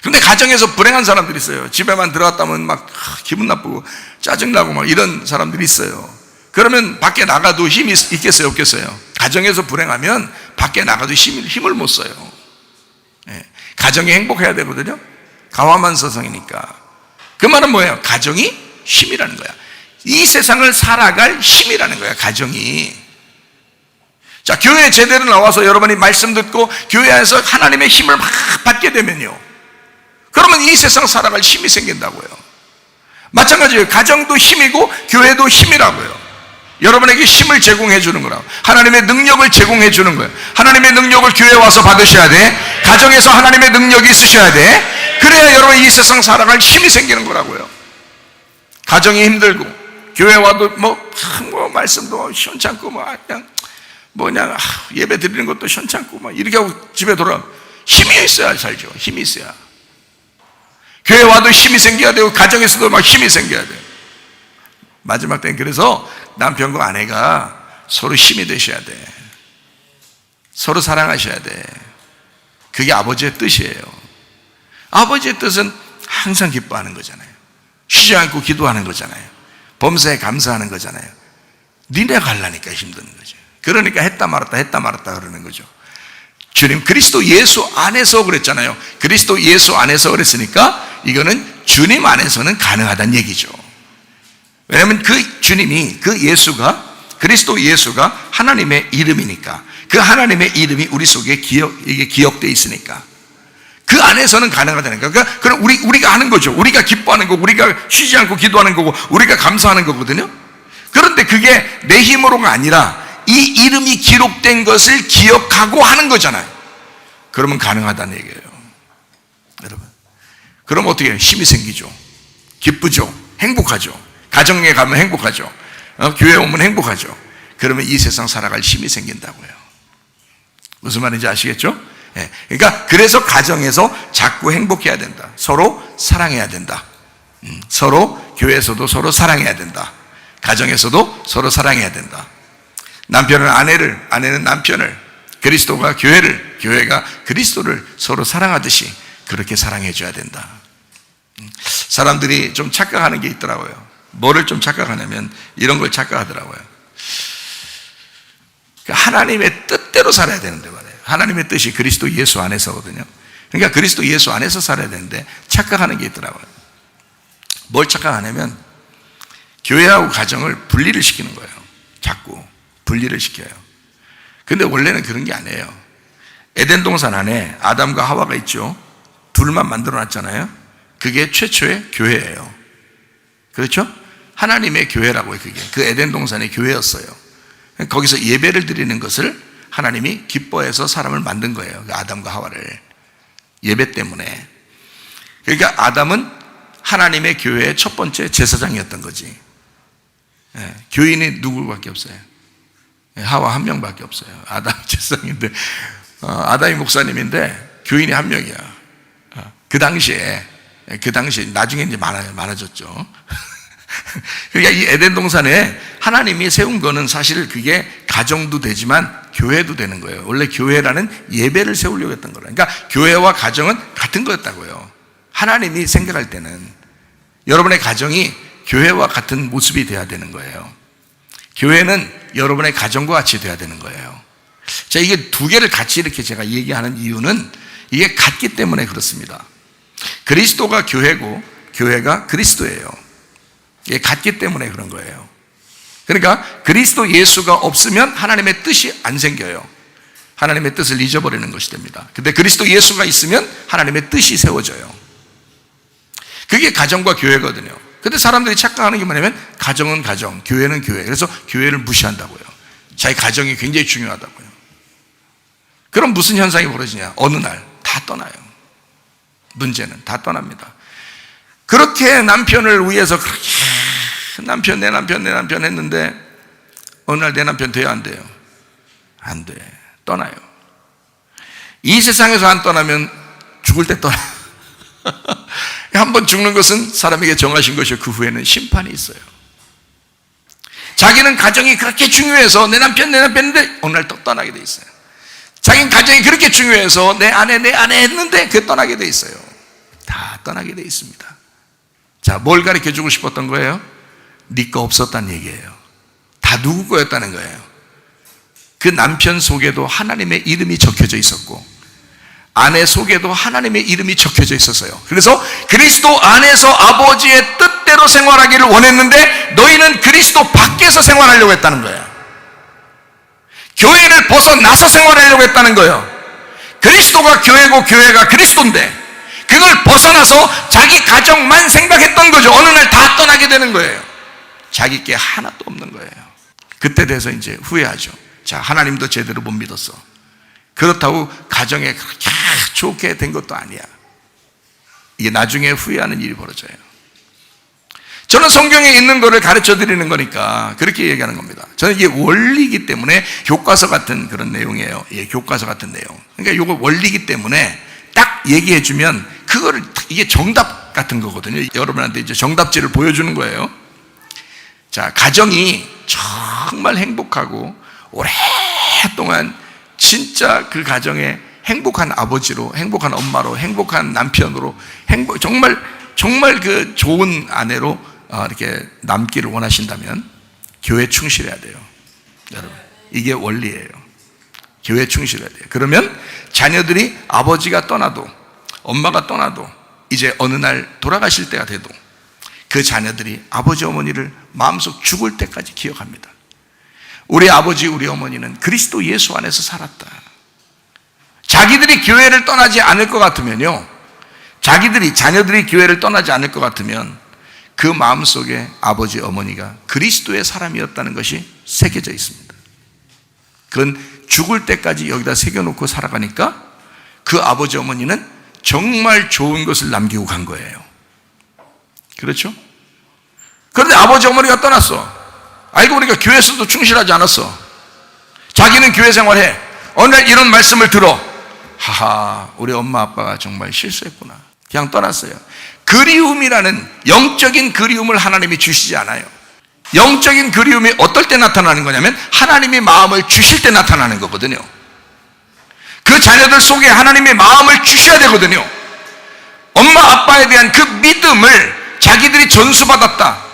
A: 근데 가정에서 불행한 사람들이 있어요. 집에만 들어갔다면 막 기분 나쁘고 짜증나고 막 이런 사람들이 있어요. 그러면 밖에 나가도 힘이 있겠어요, 없겠어요? 가정에서 불행하면 밖에 나가도 힘을 못 써요. 가정이 행복해야 되거든요. 가와만사성이니까. 그 말은 뭐예요? 가정이 힘이라는 거야. 이 세상을 살아갈 힘이라는 거야, 가정이. 자, 교회에 제대로 나와서 여러분이 말씀 듣고 교회 안에서 하나님의 힘을 막 받게 되면요, 그러면 이 세상 살아갈 힘이 생긴다고요. 마찬가지예요. 가정도 힘이고 교회도 힘이라고요. 여러분에게 힘을 제공해 주는 거라고. 하나님의 능력을 제공해 주는 거예요. 하나님의 능력을 교회에 와서 받으셔야 돼. 가정에서 하나님의 능력이 있으셔야 돼. 그래야 여러분 이 세상 살아갈 힘이 생기는 거라고요. 가정이 힘들고 교회 와도 뭐 말씀도 시원찮고 그냥 예배 드리는 것도 시원찮고 이렇게 하고 집에 돌아오면 힘이 있어야 살죠. 힘이 있어야. 교회 와도 힘이 생겨야 되고 가정에서도 막 힘이 생겨야 돼요. 마지막 때는 그래서 남편과 아내가 서로 힘이 되셔야 돼. 서로 사랑하셔야 돼. 그게 아버지의 뜻이에요. 아버지의 뜻은 항상 기뻐하는 거잖아요. 쉬지 않고 기도하는 거잖아요. 범사에 감사하는 거잖아요. 니네가 하려니까 힘든 거죠. 그러니까 했다 말았다 그러는 거죠. 주님 그리스도 예수 안에서 그랬잖아요. 그리스도 예수 안에서 그랬으니까 이거는 주님 안에서는 가능하다는 얘기죠. 왜냐하면 그 주님이, 그 예수가, 그리스도 예수가 하나님의 이름이니까, 그 하나님의 이름이 우리 속에 이게 기억되어 있으니까 그 안에서는 가능하다는 거예요. 그러니까 그럼 우리가 하는 거죠. 우리가 기뻐하는 거고, 우리가 쉬지 않고 기도하는 거고, 우리가 감사하는 거거든요. 그런데 그게 내 힘으로가 아니라 이 이름이 기록된 것을 기억하고 하는 거잖아요. 그러면 가능하다는 얘기예요. 여러분, 그럼 어떻게 해요? 힘이 생기죠. 기쁘죠. 행복하죠. 가정에 가면 행복하죠. 교회에 오면 행복하죠. 그러면 이 세상 살아갈 힘이 생긴다고요. 무슨 말인지 아시겠죠? 그러니까 그래서 가정에서 자꾸 행복해야 된다. 서로 사랑해야 된다. 서로 교회에서도 서로 사랑해야 된다. 가정에서도 서로 사랑해야 된다. 남편은 아내를, 아내는 남편을, 그리스도가 교회를, 교회가 그리스도를 서로 사랑하듯이 그렇게 사랑해 줘야 된다. 사람들이 좀 착각하는 게 있더라고요. 뭐를 좀 착각하냐면 이런 걸 착각하더라고요. 하나님의 뜻대로 살아야 되는데 말이에요. 하나님의 뜻이 그리스도 예수 안에서거든요. 그러니까 그리스도 예수 안에서 살아야 되는데 착각하는 게 있더라고요. 뭘 착각하냐면 교회하고 가정을 분리를 시키는 거예요. 자꾸 분리를 시켜요. 근데 원래는 그런 게 아니에요. 에덴 동산 안에 아담과 하와가 있죠. 둘만 만들어 놨잖아요. 그게 최초의 교회예요. 그렇죠? 하나님의 교회라고요. 그게 그 에덴 동산의 교회였어요. 거기서 예배를 드리는 것을 하나님이 기뻐해서 사람을 만든 거예요. 그 아담과 하와를 예배 때문에. 그러니까 아담은 하나님의 교회의 첫 번째 제사장이었던 거지. 교인이 누구밖에 없어요? 하와 한 명밖에 없어요. 아담 제사장인데 아담이 목사님인데 교인이 한 명이야. 그 당시에 나중에 이제 많아졌죠. 그러니까 이 에덴 동산에 하나님이 세운 거는 사실 그게 가정도 되지만 교회도 되는 거예요. 원래 교회라는 예배를 세우려고 했던 거예요. 그러니까 교회와 가정은 같은 거였다고요. 하나님이 생각할 때는 여러분의 가정이 교회와 같은 모습이 돼야 되는 거예요. 교회는 여러분의 가정과 같이 돼야 되는 거예요. 자, 이게 두 개를 같이 이렇게 제가 얘기하는 이유는 이게 같기 때문에 그렇습니다. 그리스도가 교회고 교회가 그리스도예요. 이게 같기 때문에 그런 거예요. 그러니까 그리스도 예수가 없으면 하나님의 뜻이 안 생겨요. 하나님의 뜻을 잊어버리는 것이 됩니다. 근데 그리스도 예수가 있으면 하나님의 뜻이 세워져요. 그게 가정과 교회거든요. 근데 사람들이 착각하는 게 뭐냐면 가정은 가정, 교회는 교회. 그래서 교회를 무시한다고요. 자기 가정이 굉장히 중요하다고요. 그럼 무슨 현상이 벌어지냐? 어느 날 다 떠나요. 문제는 다 떠납니다. 그렇게 남편을 위해서 그렇게 내 남편 했는데 어느 날 내 남편 돼요, 안 돼요? 안 돼. 떠나요. 이 세상에서 안 떠나면 죽을 때 떠나. 한번 죽는 것은 사람에게 정하신 것이요 그 후에는 심판이 있어요. 자기는 가정이 그렇게 중요해서 내 남편 했는데 어느 날 또 떠나게 돼 있어요. 자기는 가정이 그렇게 중요해서 내 아내 했는데 그 떠나게 돼 있어요. 다 떠나게 돼 있습니다. 자, 뭘 가르쳐 주고 싶었던 거예요? 네 거 없었다는 얘기예요. 다 누구 거였다는 거예요. 그 남편 속에도 하나님의 이름이 적혀져 있었고 아내 속에도 하나님의 이름이 적혀져 있었어요. 그래서 그리스도 안에서 아버지의 뜻대로 생활하기를 원했는데 너희는 그리스도 밖에서 생활하려고 했다는 거예요. 교회를 벗어나서 생활하려고 했다는 거예요. 그리스도가 교회고 교회가 그리스도인데 그걸 벗어나서 자기 가정만 생각했던 거죠. 어느 날 다 떠나게 되는 거예요. 자기 게 하나도 없는 거예요. 그때 돼서 이제 후회하죠. 자, 하나님도 제대로 못 믿었어. 그렇다고 가정에 그렇게 좋게 된 것도 아니야. 이게 나중에 후회하는 일이 벌어져요. 저는 성경에 있는 거를 가르쳐 드리는 거니까 그렇게 얘기하는 겁니다. 저는 이게 원리이기 때문에 교과서 같은 그런 내용이에요. 예, 교과서 같은 내용. 그러니까 이거 원리이기 때문에 딱 얘기해 주면 그거를 이게 정답 같은 거거든요. 여러분한테 이제 정답지를 보여주는 거예요. 자, 가정이 정말 행복하고 오랫동안 진짜 그 가정에 행복한 아버지로, 행복한 엄마로, 행복한 남편으로, 정말 그 좋은 아내로 이렇게 남기를 원하신다면 교회 충실해야 돼요. 여러분, 이게 원리예요. 교회 충실해야 돼요. 그러면 자녀들이 아버지가 떠나도 엄마가 떠나도 이제 어느 날 돌아가실 때가 돼도 그 자녀들이 아버지 어머니를 마음속 죽을 때까지 기억합니다. 우리 아버지 우리 어머니는 그리스도 예수 안에서 살았다. 자기들이 교회를 떠나지 않을 것 같으면요, 자녀들이 교회를 떠나지 않을 것 같으면 그 마음속에 아버지 어머니가 그리스도의 사람이었다는 것이 새겨져 있습니다. 그건 죽을 때까지 여기다 새겨놓고 살아가니까 그 아버지 어머니는 정말 좋은 것을 남기고 간 거예요. 그렇죠? 그런데 아버지 어머니가 떠났어. 알고 보니까 교회에서도 충실하지 않았어. 자기는 교회 생활해. 어느 날 이런 말씀을 들어. 하하, 우리 엄마 아빠가 정말 실수했구나. 그냥 떠났어요. 그리움이라는 영적인 그리움을 하나님이 주시지 않아요. 영적인 그리움이 어떨 때 나타나는 거냐면 하나님이 마음을 주실 때 나타나는 거거든요. 그 자녀들 속에 하나님의 마음을 주셔야 되거든요. 엄마 아빠에 대한 그 믿음을 자기들이 전수받았다,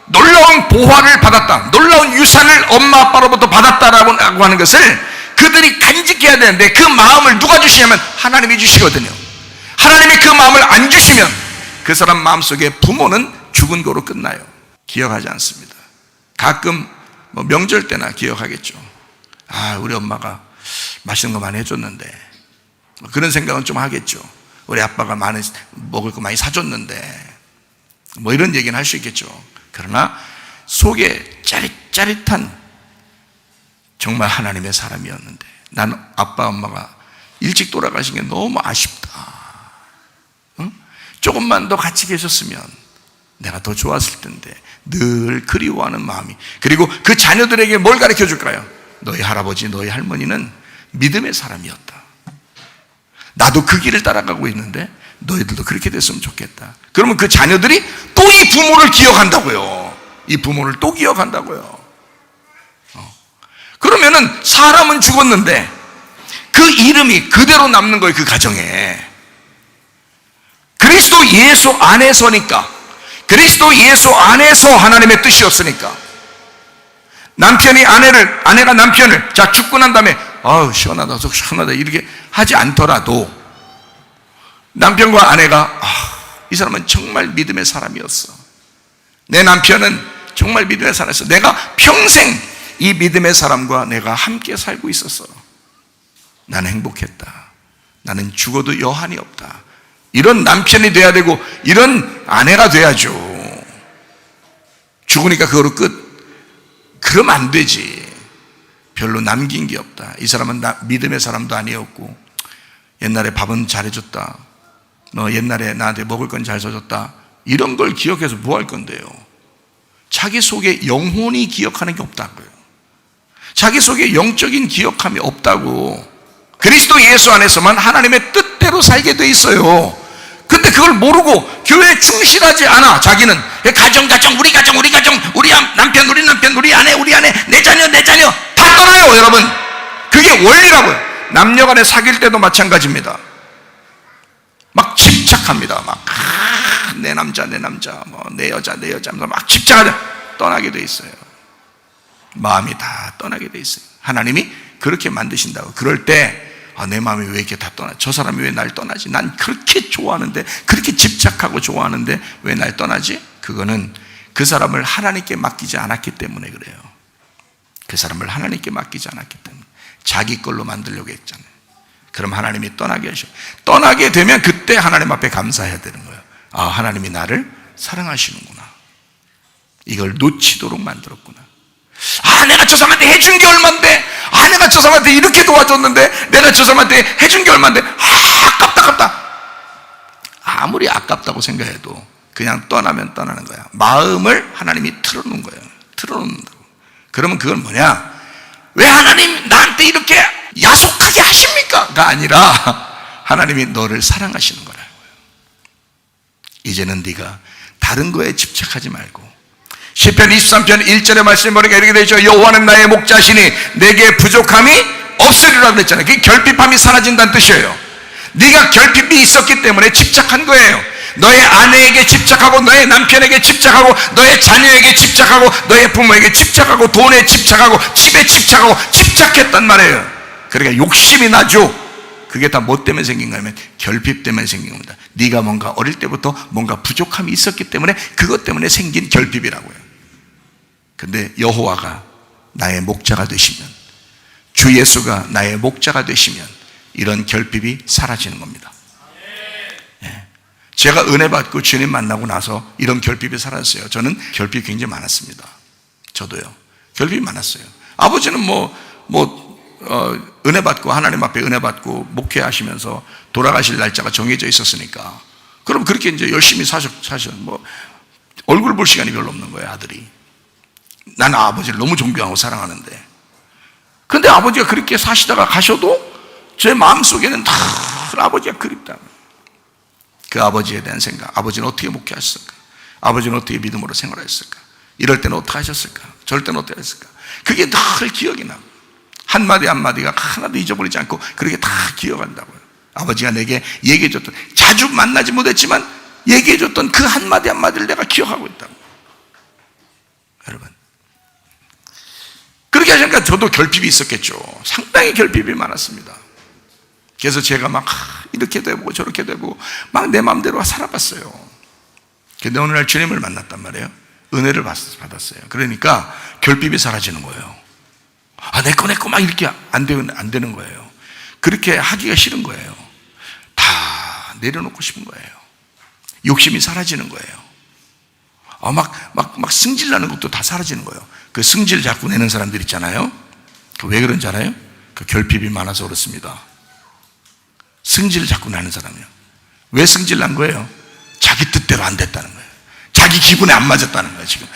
A: 놀라운 보화를 받았다, 놀라운 유산을 엄마 아빠로부터 받았다라고 하는 것을 그들이 간직해야 되는데, 그 마음을 누가 주시냐면 하나님이 주시거든요. 하나님이 그 마음을 안 주시면 그 사람 마음속에 부모는 죽은 거로 끝나요. 기억하지 않습니다. 가끔 뭐 명절 때나 기억하겠죠. 우리 엄마가 맛있는 거 많이 해줬는데, 그런 생각은 좀 하겠죠. 우리 아빠가 먹을 거 많이 사줬는데, 뭐 이런 얘기는 할 수 있겠죠. 그러나 속에 짜릿짜릿한, 정말 하나님의 사람이었는데 난 아빠 엄마가 일찍 돌아가신 게 너무 아쉽다. 응? 조금만 더 같이 계셨으면 내가 더 좋았을 텐데. 늘 그리워하는 마음이. 그리고 그 자녀들에게 뭘 가르쳐 줄까요? 너희 할아버지, 너희 할머니는 믿음의 사람이었다. 나도 그 길을 따라가고 있는데 너희들도 그렇게 됐으면 좋겠다. 그러면 그 자녀들이 또 이 부모를 기억한다고요. 이 부모를 또 기억한다고요. 그러면은 사람은 죽었는데 그 이름이 그대로 남는 거예요. 그 가정에. 그리스도 예수 안에서니까, 그리스도 예수 안에서 하나님의 뜻이었으니까. 남편이 아내가 남편을 자 죽고 난 다음에 시원하다 속 시원하다 이렇게 하지 않더라도, 남편과 아내가 이 사람은 정말 믿음의 사람이었어, 내 남편은 정말 믿음의 사람이었어, 내가 평생 이 믿음의 사람과 내가 함께 살고 있었어, 나는 행복했다, 나는 죽어도 여한이 없다. 이런 남편이 돼야 되고 이런 아내가 돼야죠. 죽으니까 그거로 끝. 그러면 안 되지. 별로 남긴 게 없다. 이 사람은 믿음의 사람도 아니었고, 옛날에 밥은 잘해줬다, 너 옛날에 나한테 먹을 건 잘 사줬다, 이런 걸 기억해서 뭐 할 건데요? 자기 속에 영혼이 기억하는 게 없다고요. 자기 속에 영적인 기억함이 없다고. 그리스도 예수 안에서만 하나님의 뜻대로 살게 돼 있어요. 근데 그걸 모르고 교회에 충실하지 않아. 자기는 가정, 우리 가정, 우리 남편, 우리 아내, 내 자녀 다 떠나요. 여러분, 그게 원리라고요. 남녀 간에 사귈 때도 마찬가지입니다. 막 집착합니다. 막 내 남자, 뭐 내 여자 막 집착하자 떠나게 돼 있어요. 마음이 다 떠나게 돼 있어요. 하나님이 그렇게 만드신다고. 그럴 때 내 마음이 왜 이렇게 다 떠나? 저 사람이 왜 날 떠나지? 난 그렇게 좋아하는데, 그렇게 집착하고 좋아하는데 왜 날 떠나지? 그거는 그 사람을 하나님께 맡기지 않았기 때문에 그래요. 그 사람을 하나님께 맡기지 않았기 때문에. 자기 걸로 만들려고 했잖아요. 그럼 하나님이 떠나게 하셔. 떠나게 되면 그때 하나님 앞에 감사해야 되는 거예요. 하나님이 나를 사랑하시는구나, 이걸 놓치도록 만들었구나. 내가 저 사람한테 해준 게 얼만데, 내가 저 사람한테 이렇게 도와줬는데, 내가 저 사람한테 해준 게 얼만데, 아깝다. 아무리 아깝다고 생각해도 그냥 떠나면 떠나는 거야. 마음을 하나님이 틀어놓은 거예요. 틀어놓는다고. 그러면 그건 뭐냐? 왜 하나님 나한테 이렇게 야속하게 하십니까? 가 아니라 하나님이 너를 사랑하시는 거라고요. 이제는 네가 다른 거에 집착하지 말고, 시편 23편 1절의 말씀에 보니까 이렇게 되죠. 여호와는 나의 목자시니 내게 부족함이 없으리라 그랬잖아요. 그게 결핍함이 사라진다는 뜻이에요. 네가 결핍이 있었기 때문에 집착한 거예요. 너의 아내에게 집착하고, 너의 남편에게 집착하고, 너의 자녀에게 집착하고, 너의 부모에게 집착하고, 돈에 집착하고, 집에 집착하고, 집착했단 말이에요. 그러니까 욕심이 나죠. 그게 다 뭐 때문에 생긴 거냐면 결핍 때문에 생긴 겁니다. 네가 뭔가 어릴 때부터 뭔가 부족함이 있었기 때문에 그것 때문에 생긴 결핍이라고요. 근데 여호와가 나의 목자가 되시면, 주 예수가 나의 목자가 되시면 이런 결핍이 사라지는 겁니다. 제가 은혜 받고 주님 만나고 나서 이런 결핍이 사라졌어요. 저는 결핍이 굉장히 많았습니다. 저도요. 결핍이 많았어요. 아버지는 은혜 받고, 하나님 앞에 은혜 받고 목회하시면서 돌아가실 날짜가 정해져 있었으니까, 그럼 그렇게 이제 열심히 사셔. 얼굴 볼 시간이 별로 없는 거예요, 아들이. 나는 아버지를 너무 존경하고 사랑하는데. 근데 아버지가 그렇게 사시다가 가셔도 제 마음속에는 다 아버지가 그립다. 그 아버지에 대한 생각. 아버지는 어떻게 목회하셨을까? 아버지는 어떻게 믿음으로 생활하셨을까? 이럴 때는 어떻게 하셨을까? 저럴 때는 어떻게 하셨을까? 그게 늘 기억이 나고, 한마디 한마디가 하나도 잊어버리지 않고 그렇게 다 기억한다고요. 아버지가 내게 얘기해줬던, 자주 만나지 못했지만 얘기해줬던 그 한마디 한마디를 내가 기억하고 있다고. 여러분, 그렇게 하시니까 저도 결핍이 있었겠죠. 상당히 결핍이 많았습니다. 그래서 제가 막 이렇게 되고 저렇게 되고 막 내 마음대로 살아봤어요. 근데 어느 날 주님을 만났단 말이에요. 은혜를 받았어요. 그러니까 결핍이 사라지는 거예요. 내 거 막 이렇게 안 되는 거예요. 그렇게 하기가 싫은 거예요. 다 내려놓고 싶은 거예요. 욕심이 사라지는 거예요. 막 승질나는 것도 다 사라지는 거예요. 그 승질 자꾸 내는 사람들 있잖아요. 왜 그런지 알아요? 그 결핍이 많아서 그렇습니다. 승질을 자꾸 나는 사람이요. 왜 승질 난 거예요? 자기 뜻대로 안 됐다는 거예요. 자기 기분에 안 맞았다는 거예요, 지금.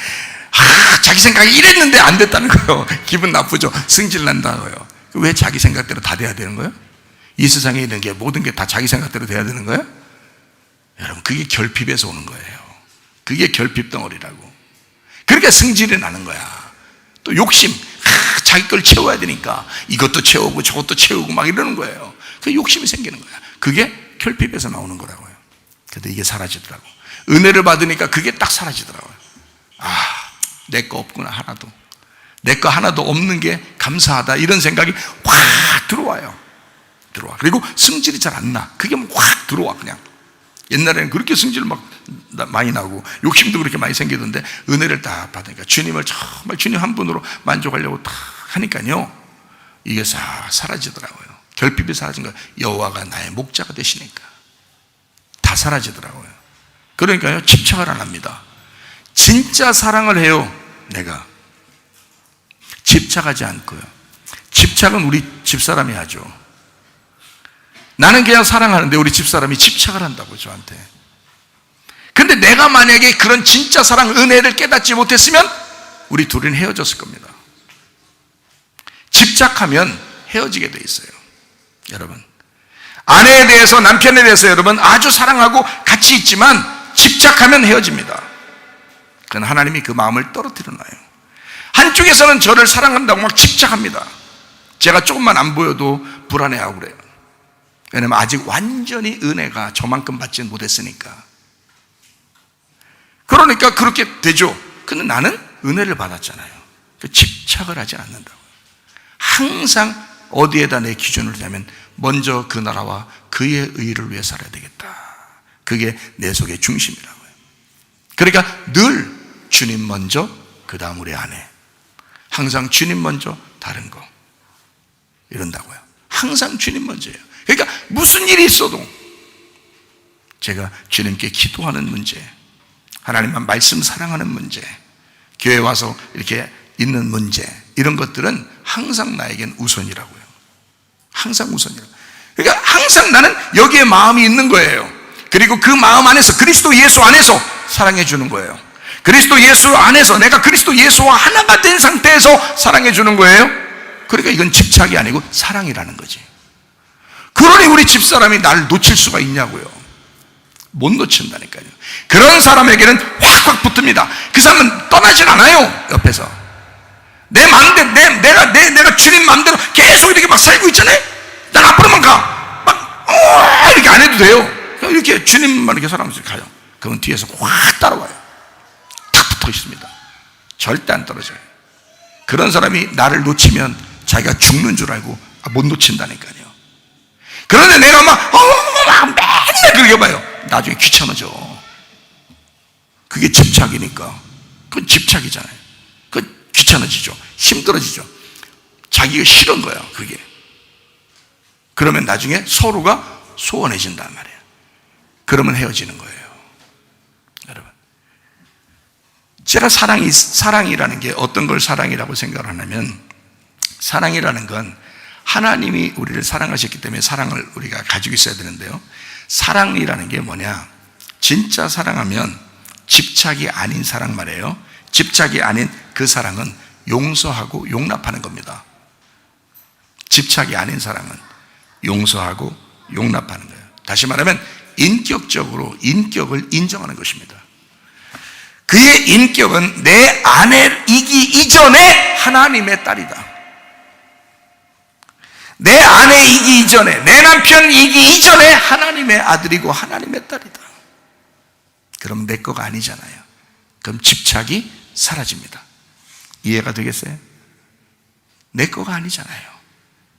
A: 자기 생각이 이랬는데 안 됐다는 거예요. 기분 나쁘죠? 승질 난다고요. 왜 자기 생각대로 다 돼야 되는 거예요? 이 세상에 있는 게 모든 게 다 자기 생각대로 돼야 되는 거예요? 여러분, 그게 결핍에서 오는 거예요. 그게 결핍 덩어리라고. 그러니까 승질이 나는 거야. 또 욕심, 자기 걸 채워야 되니까 이것도 채우고 저것도 채우고 막 이러는 거예요. 그 욕심이 생기는 거야. 그게 결핍에서 나오는 거라고요. 근데 이게 사라지더라고. 은혜를 받으니까 그게 딱 사라지더라고요. 내 거 없구나, 하나도. 내 거 하나도 없는 게 감사하다, 이런 생각이 확 들어와요. 들어와. 그리고 승질이 잘 안 나. 그게 확 들어와, 그냥. 옛날에는 그렇게 승질 막 많이 나고 욕심도 그렇게 많이 생기던데, 은혜를 딱 받으니까 주님을 정말 주님 한 분으로 만족하려고 딱 하니까요, 이게 사라지더라고요. 결핍이 사라진 거예요. 여호와가 나의 목자가 되시니까 다 사라지더라고요. 그러니까요, 집착을 안 합니다. 진짜 사랑을 해요. 내가 집착하지 않고요. 집착은 우리 집사람이 하죠. 나는 그냥 사랑하는데 우리 집사람이 집착을 한다고, 저한테. 근데 내가 만약에 그런 진짜 사랑, 은혜를 깨닫지 못했으면 우리 둘은 헤어졌을 겁니다. 집착하면 헤어지게 돼 있어요. 여러분, 아내에 대해서, 남편에 대해서 여러분 아주 사랑하고 같이 있지만 집착하면 헤어집니다. 그건 하나님이 그 마음을 떨어뜨려 놔요. 한쪽에서는 저를 사랑한다고 막 집착합니다. 제가 조금만 안 보여도 불안해하고 그래요. 왜냐면 아직 완전히 은혜가 저만큼 받지 못했으니까. 그러니까 그렇게 되죠. 근데 나는 은혜를 받았잖아요. 집착을 하지 않는다고요. 항상 어디에다 내 기준을 두냐면 먼저 그 나라와 그의 의를 위해 살아야 되겠다. 그게 내 속의 중심이라고요. 그러니까 늘 주님 먼저, 그 다음 우리 아내. 항상 주님 먼저, 다른 거. 이런다고요. 항상 주님 먼저예요. 그러니까 무슨 일이 있어도 제가 주님께 기도하는 문제, 하나님만 말씀 사랑하는 문제, 교회 와서 이렇게 있는 문제, 이런 것들은 항상 나에겐 우선이라고요. 항상 우선이라고. 그러니까 항상 나는 여기에 마음이 있는 거예요. 그리고 그 마음 안에서, 그리스도 예수 안에서 사랑해 주는 거예요. 그리스도 예수 안에서, 내가 그리스도 예수와 하나가 된 상태에서 사랑해 주는 거예요. 그러니까 이건 집착이 아니고 사랑이라는 거지. 그러니 우리 집사람이 나를 놓칠 수가 있냐고요. 못 놓친다니까요. 그런 사람에게는 확확 붙습니다. 그 사람은 떠나질 않아요. 옆에서 내 마음대로, 내가 주님 마음대로 계속 이렇게 막 살고 있잖아요. 난 앞으로만 가. 막 이렇게 안 해도 돼요. 이렇게 주님만 이렇게 사랑하면서 가요. 그러면 뒤에서 확 따라와요. 탁 붙어 있습니다. 절대 안 떨어져요. 그런 사람이 나를 놓치면 자기가 죽는 줄 알고 못 놓친다니까요. 그런데 내가 막 맨날 그렇게 봐요. 나중에 귀찮아져. 그게 집착이니까. 그건 집착이잖아요. 그건 귀찮아지죠. 힘들어지죠. 자기가 싫은 거야, 그게. 그러면 나중에 서로가 소원해진단 말이에요. 그러면 헤어지는 거예요. 여러분, 제가 사랑이라는 게 어떤 걸 사랑이라고 생각을 하냐면, 사랑이라는 건 하나님이 우리를 사랑하셨기 때문에 사랑을 우리가 가지고 있어야 되는데요, 사랑이라는 게 뭐냐, 진짜 사랑하면 집착이 아닌 사랑 말이에요. 집착이 아닌 그 사랑은 용서하고 용납하는 겁니다. 집착이 아닌 사랑은 용서하고 용납하는 거예요. 다시 말하면 인격적으로 인격을 인정하는 것입니다. 그의 인격은 내 아내이기 이전에 하나님의 딸이다. 내 아내이기 이전에, 내 남편이기 이전에 하나님의 아들이고 하나님의 딸이다. 그럼 내 거가 아니잖아요. 그럼 집착이 사라집니다. 이해가 되겠어요? 내 거가 아니잖아요.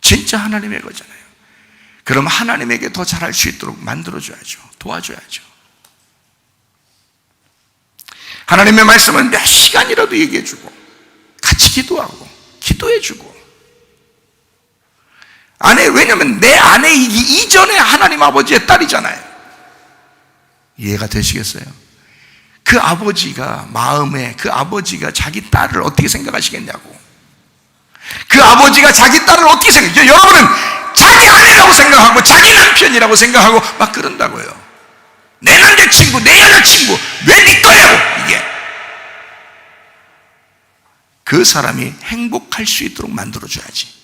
A: 진짜 하나님의 거잖아요. 그럼 하나님에게 더 잘할 수 있도록 만들어줘야죠. 도와줘야죠. 하나님의 말씀은 몇 시간이라도 얘기해주고 같이 기도하고 기도해주고 왜냐면 내 아내이기 이전에 하나님 아버지의 딸이잖아요. 이해가 되시겠어요? 그 아버지가 마음에 그 아버지가 자기 딸을 어떻게 생각하시겠냐고. 그 아버지가 자기 딸을 어떻게 생각해요? 여러분은 자기 아내라고 생각하고 자기 남편이라고 생각하고 막 그런다고요. 내 남자친구, 내 여자친구 왜 네 거냐고. 이게 그 사람이 행복할 수 있도록 만들어줘야지.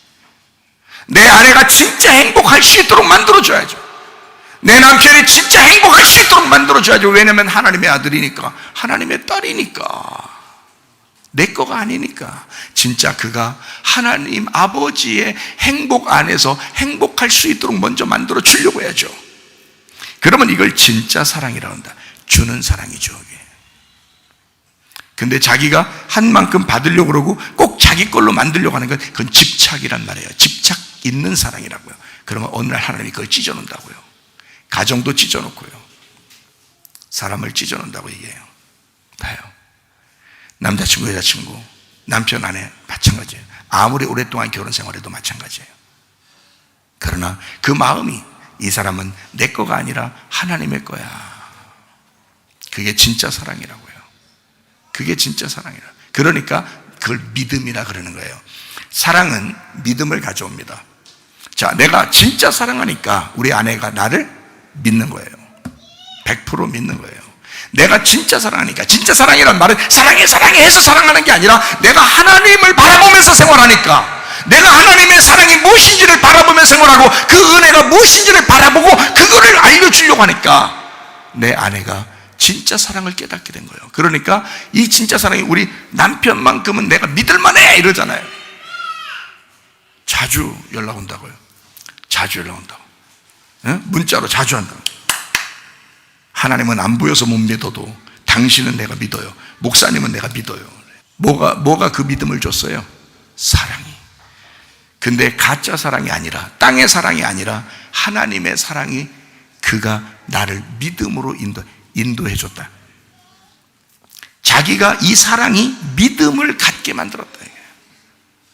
A: 내 아내가 진짜 행복할 수 있도록 만들어줘야죠. 내 남편이 진짜 행복할 수 있도록 만들어줘야죠. 왜냐하면 하나님의 아들이니까, 하나님의 딸이니까, 내 거가 아니니까. 진짜 그가 하나님 아버지의 행복 안에서 행복할 수 있도록 먼저 만들어 주려고 해야죠. 그러면 이걸 진짜 사랑이라고 한다. 주는 사랑이죠. 근데 자기가 한 만큼 받으려고 그러고 꼭 자기 걸로 만들려고 하는 건 그건 집착이란 말이에요. 집착 있는 사랑이라고요. 그러면 어느 날 하나님이 그걸 찢어놓는다고요. 가정도 찢어놓고요. 사람을 찢어놓는다고 얘기해요. 봐요. 남자친구, 여자친구, 남편, 아내 마찬가지예요. 아무리 오랫동안 결혼 생활해도 마찬가지예요. 그러나 그 마음이 이 사람은 내 거가 아니라 하나님의 거야. 그게 진짜 사랑이라고요. 그게 진짜 사랑이라. 그러니까 그걸 믿음이라 그러는 거예요. 사랑은 믿음을 가져옵니다. 자, 내가 진짜 사랑하니까 우리 아내가 나를 믿는 거예요. 100% 믿는 거예요. 내가 진짜 사랑하니까. 진짜 사랑이란 말은 사랑해 사랑해 해서 사랑하는 게 아니라 내가 하나님을 바라보면서 생활하니까, 내가 하나님의 사랑이 무엇인지를 바라보며 생활하고 그 은혜가 무엇인지를 바라보고 그거를 알려주려고 하니까 내 아내가 진짜 사랑을 깨닫게 된 거예요. 그러니까 이 진짜 사랑이 우리 남편만큼은 내가 믿을만해 이러잖아요. 자주 연락 온다고요. 자주 연락 온다고. 문자로 자주 한다고. 하나님은 안 보여서 못 믿어도 당신은 내가 믿어요. 목사님은 내가 믿어요. 뭐가 그 믿음을 줬어요? 사랑이. 근데 가짜 사랑이 아니라, 땅의 사랑이 아니라 하나님의 사랑이, 그가 나를 믿음으로 인도해 줬다. 자기가 이 사랑이 믿음을 갖게 만들었다.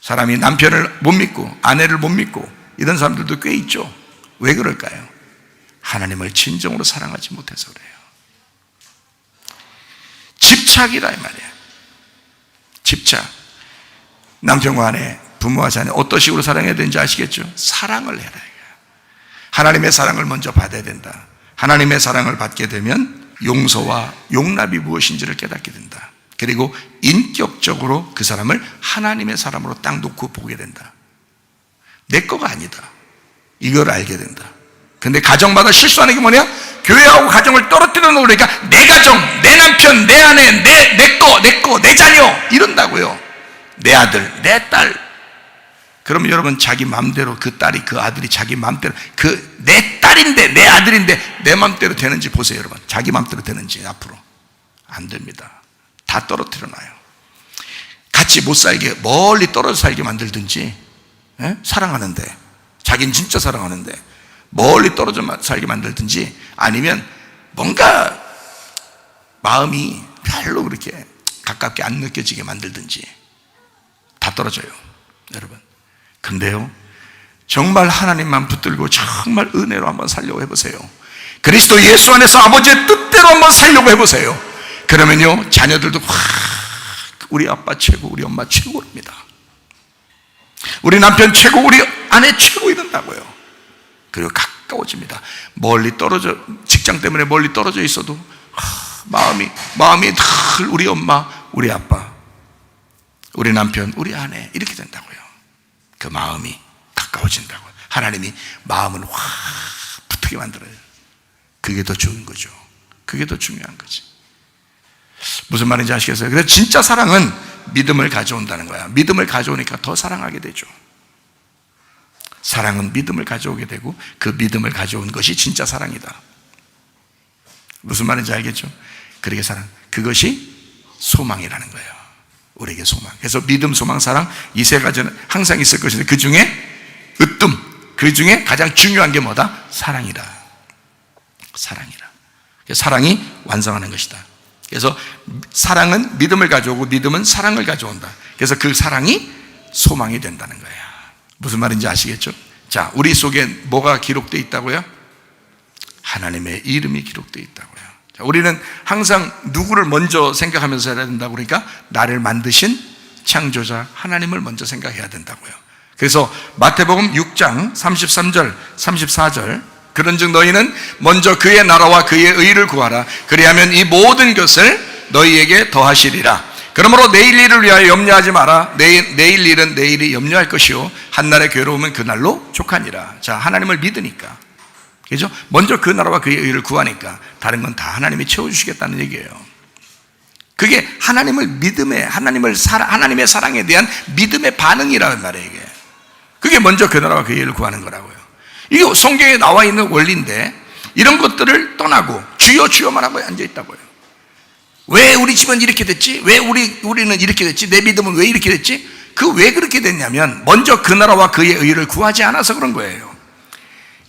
A: 사람이 남편을 못 믿고 아내를 못 믿고 이런 사람들도 꽤 있죠. 왜 그럴까요? 하나님을 진정으로 사랑하지 못해서 그래요. 집착이다 이 말이에요. 집착. 남편과 아내, 부모와 자녀 어떤 식으로 사랑해야 되는지 아시겠죠? 사랑을 해라. 하나님의 사랑을 먼저 받아야 된다. 하나님의 사랑을 받게 되면 용서와 용납이 무엇인지를 깨닫게 된다. 그리고 인격적으로 그 사람을 하나님의 사람으로 딱 놓고 보게 된다. 내 거가 아니다. 이걸 알게 된다. 근데 가정마다 실수하는 게 뭐냐? 교회하고 가정을 떨어뜨려 놓으니까 내 가정, 내 남편, 내 아내, 내 거, 내 자녀 이런다고요. 내 아들, 내 딸. 그러면 여러분 자기 마음대로 그 딸이, 그 아들이 자기 마음대로, 그 내 딸인데 내 아들인데 내 마음대로 되는지 보세요. 여러분 자기 마음대로 되는지. 앞으로 안 됩니다. 다 떨어뜨려 놔요. 같이 못 살게, 멀리 떨어져 살게 만들든지, 사랑하는데, 자기는 진짜 사랑하는데 멀리 떨어져 살게 만들든지, 아니면 뭔가 마음이 별로 그렇게 가깝게 안 느껴지게 만들든지, 다 떨어져요 여러분. 근데요, 정말 하나님만 붙들고 정말 은혜로 한번 살려고 해보세요. 그리스도 예수 안에서 아버지의 뜻대로 한번 살려고 해보세요. 그러면요, 자녀들도 우리 아빠 최고, 우리 엄마 최고입니다. 우리 남편 최고, 우리 아내 최고 이런다고요. 그리고 가까워집니다. 멀리 떨어져, 직장 때문에 멀리 떨어져 있어도 마음이 늘 우리 엄마, 우리 아빠, 우리 남편, 우리 아내 이렇게 된다고요. 그 마음이 가까워진다고요. 하나님이 마음은 확 붙게 만들어요. 그게 더 좋은 거죠. 그게 더 중요한 거지. 무슨 말인지 아시겠어요? 그래서 진짜 사랑은 믿음을 가져온다는 거야. 믿음을 가져오니까 더 사랑하게 되죠. 사랑은 믿음을 가져오게 되고 그 믿음을 가져온 것이 진짜 사랑이다. 무슨 말인지 알겠죠? 그러게 사랑, 그것이 소망이라는 거예요. 우리에게 소망. 그래서 믿음, 소망, 사랑 이 세 가지는 항상 있을 것인데 그 중에 으뜸, 그 중에 가장 중요한 게 뭐다? 사랑이다. 사랑이라. 사랑이 완성하는 것이다. 그래서 사랑은 믿음을 가져오고 믿음은 사랑을 가져온다. 그래서 그 사랑이 소망이 된다는 거예요. 무슨 말인지 아시겠죠? 자, 우리 속에 뭐가 기록되어 있다고요? 하나님의 이름이 기록되어 있다고요. 자, 우리는 항상 누구를 먼저 생각하면서 해야 된다고 그러니까 나를 만드신 창조자 하나님을 먼저 생각해야 된다고요. 그래서 마태복음 6장 33절 34절 그런즉 너희는 먼저 그의 나라와 그의 의를 구하라. 그리하면 이 모든 것을 너희에게 더하시리라. 그러므로 내일 일을 위하여 염려하지 마라. 내일 일은 내일이 염려할 것이요 한날의 괴로움은 그날로 족하니라. 자, 하나님을 믿으니까, 그죠? 먼저 그 나라와 그의 의를 구하니까 다른 건 다 하나님이 채워주시겠다는 얘기예요. 그게 하나님을 믿음에, 하나님의 사랑에 대한 믿음의 반응이라는 말이에요. 이게. 그게 먼저 그 나라와 그의 의를 구하는 거라고요. 이게 성경에 나와 있는 원리인데 이런 것들을 떠나고 주여 주여만 하고 앉아있다고요. 왜 우리 집은 이렇게 됐지? 왜 우리는 이렇게 됐지? 내 믿음은 왜 이렇게 됐지? 그 왜 그렇게 됐냐면 먼저 그 나라와 그의 의를 구하지 않아서 그런 거예요.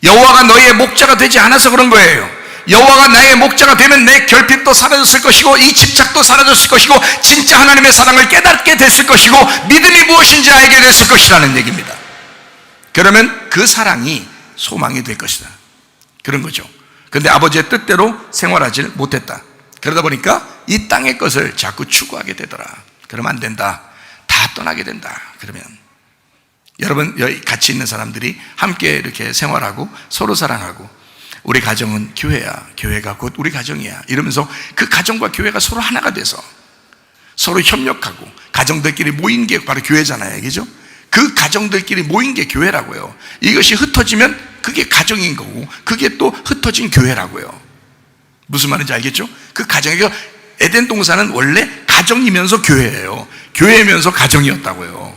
A: 여호와가 너희의 목자가 되지 않아서 그런 거예요. 여호와가 나의 목자가 되면 내 결핍도 사라졌을 것이고 이 집착도 사라졌을 것이고 진짜 하나님의 사랑을 깨닫게 됐을 것이고 믿음이 무엇인지 알게 됐을 것이라는 얘기입니다. 그러면 그 사랑이 소망이 될 것이다. 그런 거죠. 그런데 아버지의 뜻대로 생활하지 못했다. 그러다 보니까 이 땅의 것을 자꾸 추구하게 되더라. 그러면 안 된다. 다 떠나게 된다. 그러면 여러분 여기 같이 있는 사람들이 함께 이렇게 생활하고 서로 사랑하고 우리 가정은 교회야. 교회가 곧 우리 가정이야. 이러면서 그 가정과 교회가 서로 하나가 돼서 서로 협력하고 가정들끼리 모인 게 바로 교회잖아요. 그죠? 그 가정들끼리 모인 게 교회라고요. 이것이 흩어지면 그게 가정인 거고 그게 또 흩어진 교회라고요. 무슨 말인지 알겠죠? 그 가정이 에덴 동산은 원래 가정이면서 교회예요. 교회면서 가정이었다고요.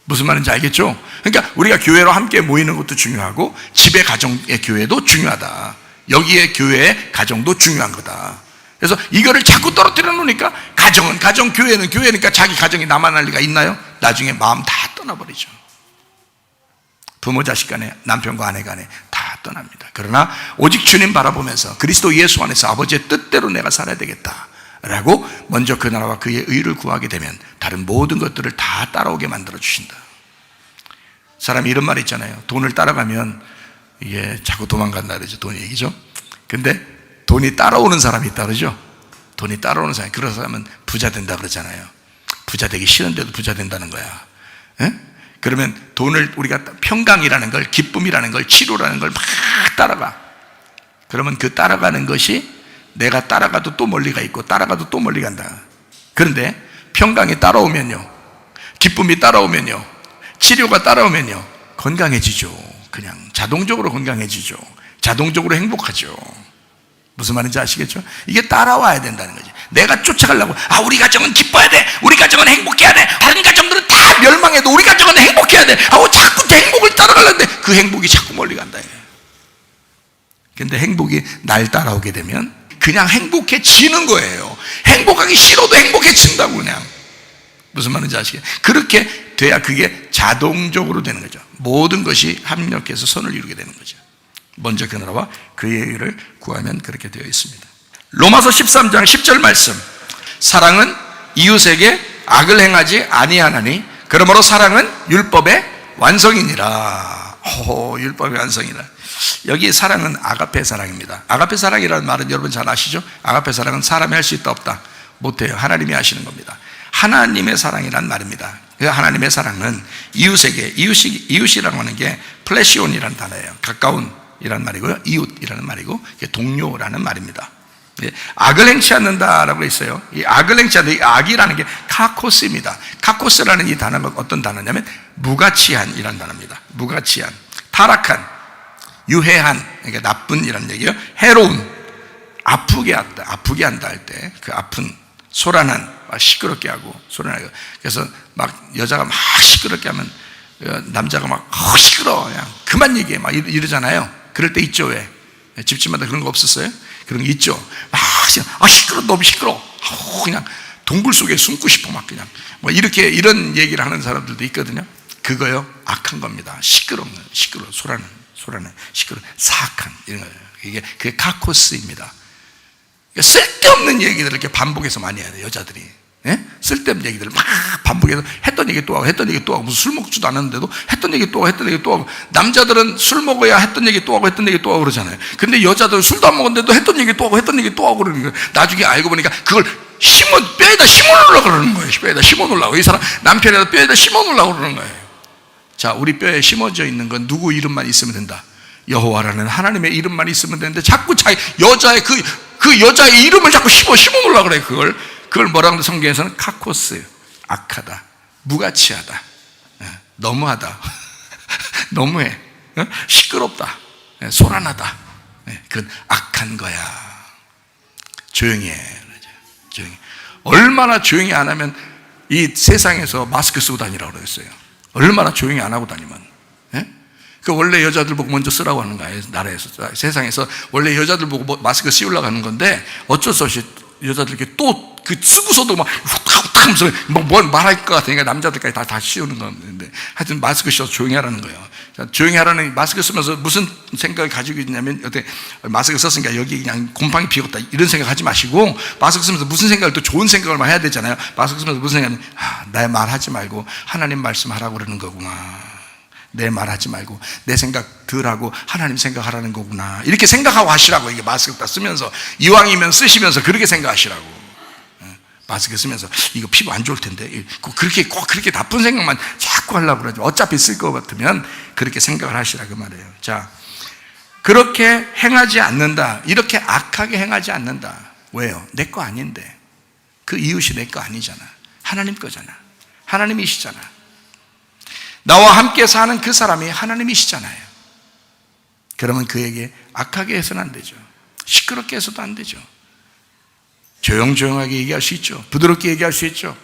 A: 무슨 말인지 알겠죠? 그러니까 우리가 교회로 함께 모이는 것도 중요하고 집의 가정의 교회도 중요하다. 여기의 교회의 가정도 중요한 거다. 그래서 이거를 자꾸 떨어뜨려 놓으니까 가정은 가정, 교회는 교회니까 자기 가정이 남아날 리가 있나요? 나중에 마음 다 떠나버리죠. 부모 자식 간에 남편과 아내 간에 다 떠납니다. 그러나 오직 주님 바라보면서 그리스도 예수 안에서 아버지의 뜻대로 내가 살아야 되겠다 라고 먼저 그 나라와 그의 의를 구하게 되면 다른 모든 것들을 다 따라오게 만들어 주신다. 사람이 이런 말이 있잖아요. 돈을 따라가면 이게 자꾸 도망간다 그러죠. 돈 얘기죠. 근데 돈이 따라오는 사람이 있다 그러죠. 돈이 따라오는 사람이, 그런 사람은 부자 된다 그러잖아요. 부자 되기 싫은데도 부자 된다는 거야. 에? 그러면 돈을 우리가 평강이라는 걸, 기쁨이라는 걸, 치료라는 걸 막 따라가. 그러면 그 따라가는 것이 내가 따라가도 또 멀리가 있고 따라가도 또 멀리 간다. 그런데 평강이 따라오면요, 기쁨이 따라오면요, 치료가 따라오면요, 건강해지죠. 그냥 자동적으로 건강해지죠. 자동적으로 행복하죠. 무슨 말인지 아시겠죠? 이게 따라와야 된다는 거지. 내가 쫓아가려고, 우리 가정은 기뻐야 돼, 우리 가정은 행복해야 돼, 다른 가정들은 다 멸망해도 우리 가정은 행복해야 돼 하고 자꾸 행복을 따라가려는데 그 행복이 자꾸 멀리 간다. 근데 행복이 날 따라오게 되면 그냥 행복해지는 거예요. 행복하기 싫어도 행복해진다고. 그냥 무슨 말인지 아시겠어요? 그렇게 돼야 그게 자동적으로 되는 거죠. 모든 것이 합력해서 선을 이루게 되는 거죠. 먼저 그 나라와 그의 의를 구하면 그렇게 되어 있습니다. 로마서 13장 10절 말씀, 사랑은 이웃에게 악을 행하지 아니하나니 그러므로 사랑은 율법의 완성이니라. 율법의 완성이라. 여기 사랑은 아가페 사랑입니다. 아가페 사랑이라는 말은 여러분 잘 아시죠? 아가페 사랑은 사람이 할 수 있다 없다? 못해요. 하나님이 하시는 겁니다. 하나님의 사랑이란 말입니다. 그 하나님의 사랑은 이웃에게, 이웃이라고 하는 게 플래시온이라는 단어예요. 가까운 이라는 말이고요, 이웃이라는 말이고, 동료라는 말입니다. 악을 행치 않는다라고 했어요. 이 악을 행치 않는다, 이 악이라는 게 카코스입니다. 카코스라는 이 단어가 어떤 단어냐면 무가치한이라는 단어입니다. 무가치한, 타락한, 유해한, 그러니까 나쁜이라는 얘기예요. 해로운, 아프게 한다 할 때 그 아픈, 소란한, 시끄럽게 하고 소란하고. 그래서 막 여자가 막 시끄럽게 하면 남자가 막 시끄러워, 그냥 그만 얘기해 막 이러잖아요. 그럴 때 있죠. 왜? 집집마다 그런 거 없었어요? 그런 거 있죠. 막 시끄러, 너무 시끄러. 그냥 동굴 속에 숨고 싶어 막 그냥 뭐 이렇게 이런 얘기를 하는 사람들도 있거든요. 그거요, 악한 겁니다. 시끄러운 거예요. 소라는 시끄러, 사악한 이런 거예요. 이게 그게 카코스입니다. 쓸데없는 얘기들을 이렇게 반복해서 많이 해야 돼요, 여자들이. 예? 쓸데없는 얘기들을 막 반복해서 했던 얘기 또 하고 무슨 술 먹지도 않았는데도 했던 얘기 또 하고 남자들은 술 먹어야 했던 얘기 또 하고 그러잖아요. 근데 여자들은 술도 안 먹었는데도 했던 얘기 또 하고 그러는 거예요. 나중에 알고 보니까 그걸 뼈에다 심어놓으려고 그러는 거예요. 뼈에다 심어놓으려고. 이 사람 남편에다 뼈에다 심어놓으려고 그러는 거예요. 자, 우리 뼈에 심어져 있는 건 누구 이름만 있으면 된다. 여호와라는 하나님의 이름만 있으면 되는데 자꾸 여자의 그 여자의 이름을 자꾸 심어놓으려고 그래. 그걸 뭐라고 하는데 성경에서는 카코스, 악하다, 무가치하다, 너무하다, 너무해, 시끄럽다, 소란하다. 그건 악한 거야. 조용히 해. 조용히. 얼마나 조용히 안 하면 이 세상에서 마스크 쓰고 다니라고 그랬어요. 얼마나 조용히 안 하고 다니면. 그 원래 여자들 보고 먼저 쓰라고 하는 거예요. 나라에서, 세상에서 원래 여자들 보고 마스크 씌우려고 하는 건데 어쩔 수 없이 여자들께 또 그 쓰고서도 막 하면서 뭘 말할 것 같으니까 남자들까지 다 씌우는 건데, 하여튼 마스크 씌워서 조용히 하라는 거예요. 조용히 하라는, 마스크 쓰면서 무슨 생각을 가지고 있냐면, 어때, 마스크 썼으니까 여기 그냥 곰팡이 피웠다 이런 생각 하지 마시고, 마스크 쓰면서 무슨 생각을, 또 좋은 생각을 해야 되잖아요. 마스크 쓰면서 무슨 생각을, 내 말하지 말고 하나님 말씀하라고 그러는 거구나. 내 말하지 말고 내 생각 덜 하고 하나님 생각하라는 거구나. 이렇게 생각하고 하시라고. 이게 마스크 딱 쓰면서, 이왕이면 쓰시면서 그렇게 생각하시라고. 마스크 쓰면서 이거 피부 안 좋을 텐데 꼭 그렇게 나쁜 생각만 자꾸 하려고 그러죠. 어차피 쓸 것 같으면 그렇게 생각을 하시라 그 말이에요. 자, 그렇게 행하지 않는다. 이렇게 악하게 행하지 않는다. 왜요? 내 거 아닌데. 그 이웃이 내 거 아니잖아. 하나님 거잖아. 하나님이시잖아. 나와 함께 사는 그 사람이 하나님이시잖아요. 그러면 그에게 악하게 해서는 안 되죠. 시끄럽게 해서도 안 되죠. 조용조용하게 얘기할 수 있죠. 부드럽게 얘기할 수 있죠.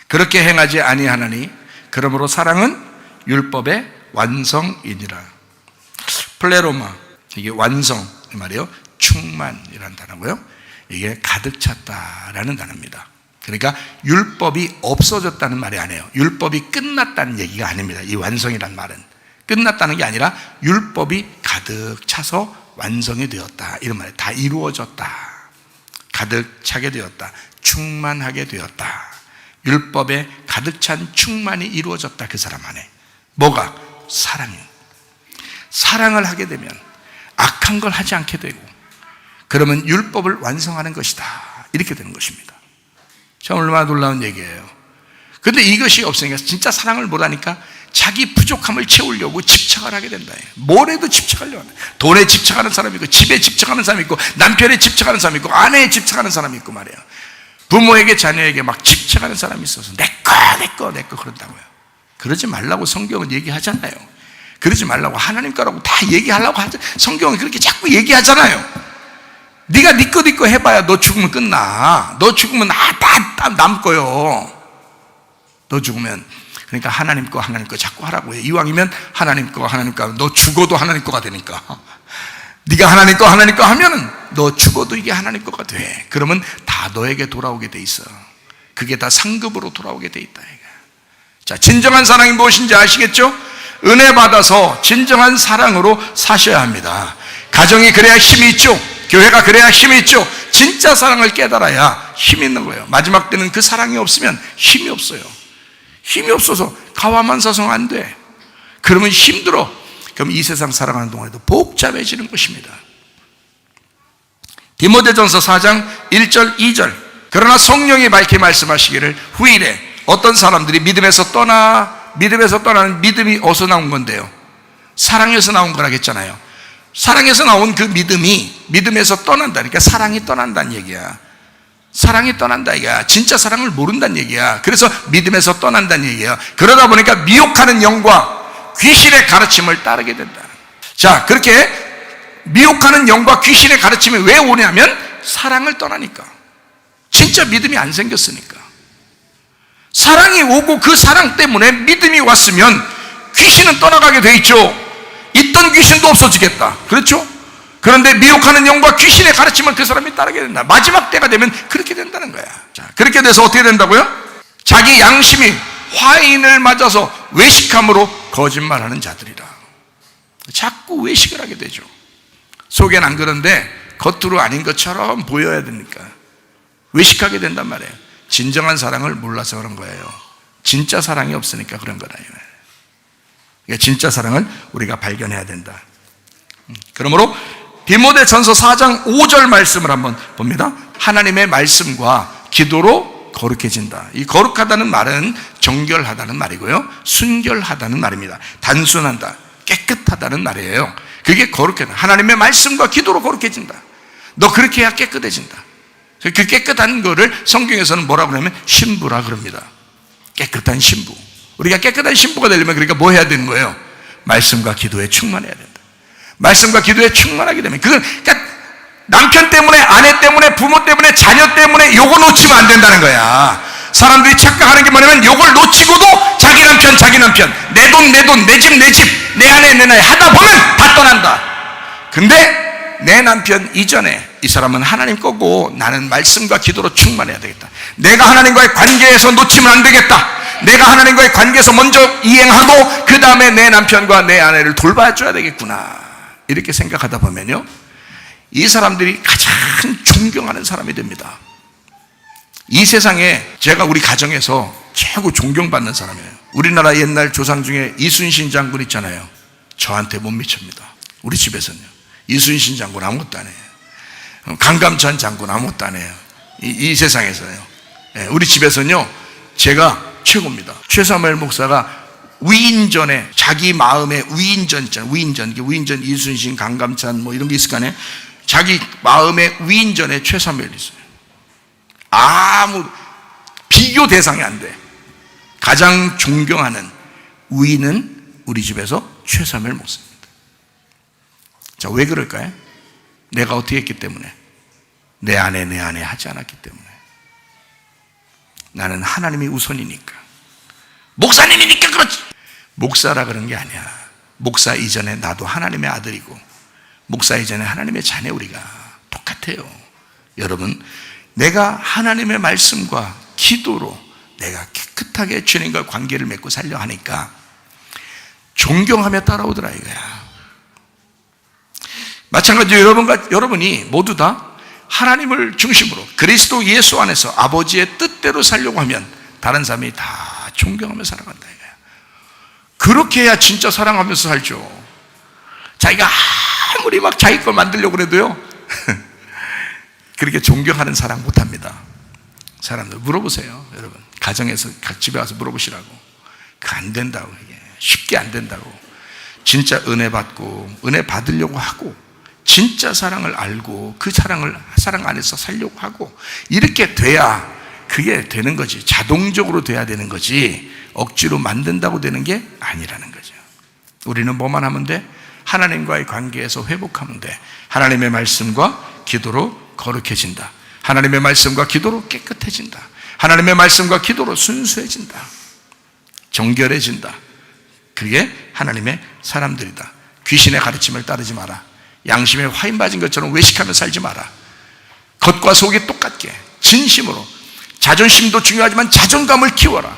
A: 그렇게 행하지 아니하나니 그러므로 사랑은 율법의 완성이니라. 플레로마, 이게 완성 이 말이에요. 충만이라는 단어고요. 이게 가득 찼다라는 단어입니다. 그러니까 율법이 없어졌다는 말이 아니에요. 율법이 끝났다는 얘기가 아닙니다. 이 완성이란 말은 끝났다는 게 아니라 율법이 가득 차서 완성이 되었다 이런 말이에요. 다 이루어졌다, 가득 차게 되었다, 충만하게 되었다. 율법에 가득 찬 충만이 이루어졌다. 그 사람 안에 뭐가? 사랑이. 사랑을 하게 되면 악한 걸 하지 않게 되고, 그러면 율법을 완성하는 것이다 이렇게 되는 것입니다. 참 얼마나 놀라운 얘기예요. 그런데 이것이 없으니까 진짜 사랑을 못하니까 자기 부족함을 채우려고 집착을 하게 된다. 뭘 해도 집착하려고 한다. 돈에 집착하는 사람이 있고, 집에 집착하는 사람이 있고, 남편에 집착하는 사람이 있고, 아내에 집착하는 사람이 있고 말이에요. 부모에게, 자녀에게 막 집착하는 사람이 있어서 내 거 그런다고요. 그러지 말라고 성경은 얘기하잖아요. 그러지 말라고 하나님 거라고 다 얘기하려고 하죠. 성경은 그렇게 자꾸 얘기하잖아요. 네가 네 거 해봐야 너 죽으면 끝나. 너 죽으면 다 남고요. 너 죽으면. 그러니까 하나님 거 자꾸 하라고 해. 이왕이면 하나님 거 너 죽어도 하나님 거가 되니까. 네가 하나님 거 하면은 너 죽어도 이게 하나님 거가 돼. 그러면 다 너에게 돌아오게 돼 있어. 그게 다 상급으로 돌아오게 돼 있다. 자, 진정한 사랑이 무엇인지 아시겠죠? 은혜 받아서 진정한 사랑으로 사셔야 합니다. 가정이 그래야 힘이 있죠. 교회가 그래야 힘이 있죠. 진짜 사랑을 깨달아야 힘이 있는 거예요. 마지막 때는 그 사랑이 없으면 힘이 없어요. 힘이 없어서 가와만사성 안 돼. 그러면 힘들어. 그럼 이 세상 살아가는 동안에도 복잡해지는 것입니다. 디모데전서 4장 1절 2절. 그러나 성령이 밝히 말씀하시기를 후일에 어떤 사람들이 믿음에서 떠나는 믿음이 어디서 나온 건데요? 사랑에서 나온 거라겠잖아요. 사랑에서 나온 그 믿음에서 떠난다. 그러니까 사랑이 떠난다는 얘기야. 사랑이 떠난다 이거야. 진짜 사랑을 모른다는 얘기야. 그래서 믿음에서 떠난다는 얘기야. 그러다 보니까 미혹하는 영과 귀신의 가르침을 따르게 된다. 자, 그렇게 미혹하는 영과 귀신의 가르침이 왜 오냐면 사랑을 떠나니까. 진짜 믿음이 안 생겼으니까. 사랑이 오고 그 사랑 때문에 믿음이 왔으면 귀신은 떠나가게 돼 있죠. 있던 귀신도 없어지겠다. 그렇죠? 그런데 미혹하는 영과 귀신의 가르침을 그 사람이 따르게 된다. 마지막 때가 되면 그렇게 된다는 거야. 자, 그렇게 돼서 어떻게 된다고요? 자기 양심이 화인을 맞아서 외식함으로 거짓말하는 자들이라. 자꾸 외식을 하게 되죠. 속엔 안 그런데 겉으로 아닌 것처럼 보여야 되니까 외식하게 된단 말이에요. 진정한 사랑을 몰라서 그런 거예요. 진짜 사랑이 없으니까 그런 거라요. 그러니까 진짜 사랑을 우리가 발견해야 된다. 그러므로 디모데전서 4장 5절 말씀을 한번 봅니다. 하나님의 말씀과 기도로 거룩해진다. 이 거룩하다는 말은 정결하다는 말이고요, 순결하다는 말입니다. 단순하다, 깨끗하다는 말이에요. 그게 거룩하다. 하나님의 말씀과 기도로 거룩해진다. 너 그렇게 해야 깨끗해진다. 그 깨끗한 거를 성경에서는 뭐라고 하냐면 신부라 그럽니다. 깨끗한 신부. 우리가 깨끗한 신부가 되려면 그러니까 뭐 해야 되는 거예요? 말씀과 기도에 충만해야 된다. 말씀과 기도에 충만하게 되면 그건 그러니까 남편 때문에, 아내 때문에, 부모 때문에, 자녀 때문에 요거 놓치면 안 된다는 거야. 사람들이 착각하는 게 뭐냐면 요걸 놓치고도 자기 남편, 내 돈, 내 집, 내 아내, 내 나이 하다 보면 다 떠난다. 근데 내 남편 이전에 이 사람은 하나님 거고 나는 말씀과 기도로 충만해야 되겠다. 내가 하나님과의 관계에서 놓치면 안 되겠다. 내가 하나님과의 관계에서 먼저 이행하고 그 다음에 내 남편과 내 아내를 돌봐줘야 되겠구나. 이렇게 생각하다 보면요, 이 사람들이 가장 존경하는 사람이 됩니다. 이 세상에 제가 우리 가정에서 최고 존경받는 사람이에요. 우리나라 옛날 조상 중에 이순신 장군 있잖아요. 저한테 못 미칩니다. 우리 집에서는요. 이순신 장군 아무것도 안 해요. 강감찬 장군 아무것도 안 해요. 이 세상에서요. 우리 집에서는요, 제가 최고입니다. 최사무엘 목사가 위인전에 자기 마음의 위인전 있잖아요. 위인전 이순신, 강감찬 뭐 이런 게 있을 거 아니에요. 자기 마음의 위인전에 최사무엘이 있어요. 아무 비교 대상이 안 돼. 가장 존경하는 위인은 우리 집에서 최사무엘 목사입니다. 자, 왜 그럴까요? 내가 어떻게 했기 때문에, 내 아내 하지 않았기 때문에. 나는 하나님이 우선이니까. 목사님이니까 그렇지. 목사라 그런 게 아니야. 목사 이전에 나도 하나님의 아들이고, 목사 이전에 하나님의 자녀, 우리가 똑같아요. 여러분, 내가 하나님의 말씀과 기도로 내가 깨끗하게 주님과 관계를 맺고 살려 하니까 존경하며 따라오더라 이거야. 마찬가지로 여러분이 모두 다 하나님을 중심으로 그리스도 예수 안에서 아버지의 뜻대로 살려고 하면 다른 사람이 다 존경하며 살아간다 이거야. 그렇게 해야 진짜 사랑하면서 살죠. 자기가 아무리 막 자기 걸 만들려고 그래도요 그렇게 존경하는 사랑 못합니다. 사람들 물어보세요. 여러분, 가정에서 집에 와서 물어보시라고. 그거 안 된다고. 이게 쉽게 안 된다고. 진짜 은혜 받고 은혜 받으려고 하고 진짜 사랑을 알고 그 사랑 안에서 살려고 하고 이렇게 돼야 그게 되는 거지. 자동적으로 돼야 되는 거지 억지로 만든다고 되는 게 아니라는 거죠. 우리는 뭐만 하면 돼? 하나님과의 관계에서 회복하면 돼. 하나님의 말씀과 기도로 거룩해진다. 하나님의 말씀과 기도로 깨끗해진다. 하나님의 말씀과 기도로 순수해진다. 정결해진다. 그게 하나님의 사람들이다. 귀신의 가르침을 따르지 마라. 양심에 화인 맞은 것처럼 외식하며 살지 마라. 겉과 속이 똑같게 진심으로. 자존심도 중요하지만 자존감을 키워라.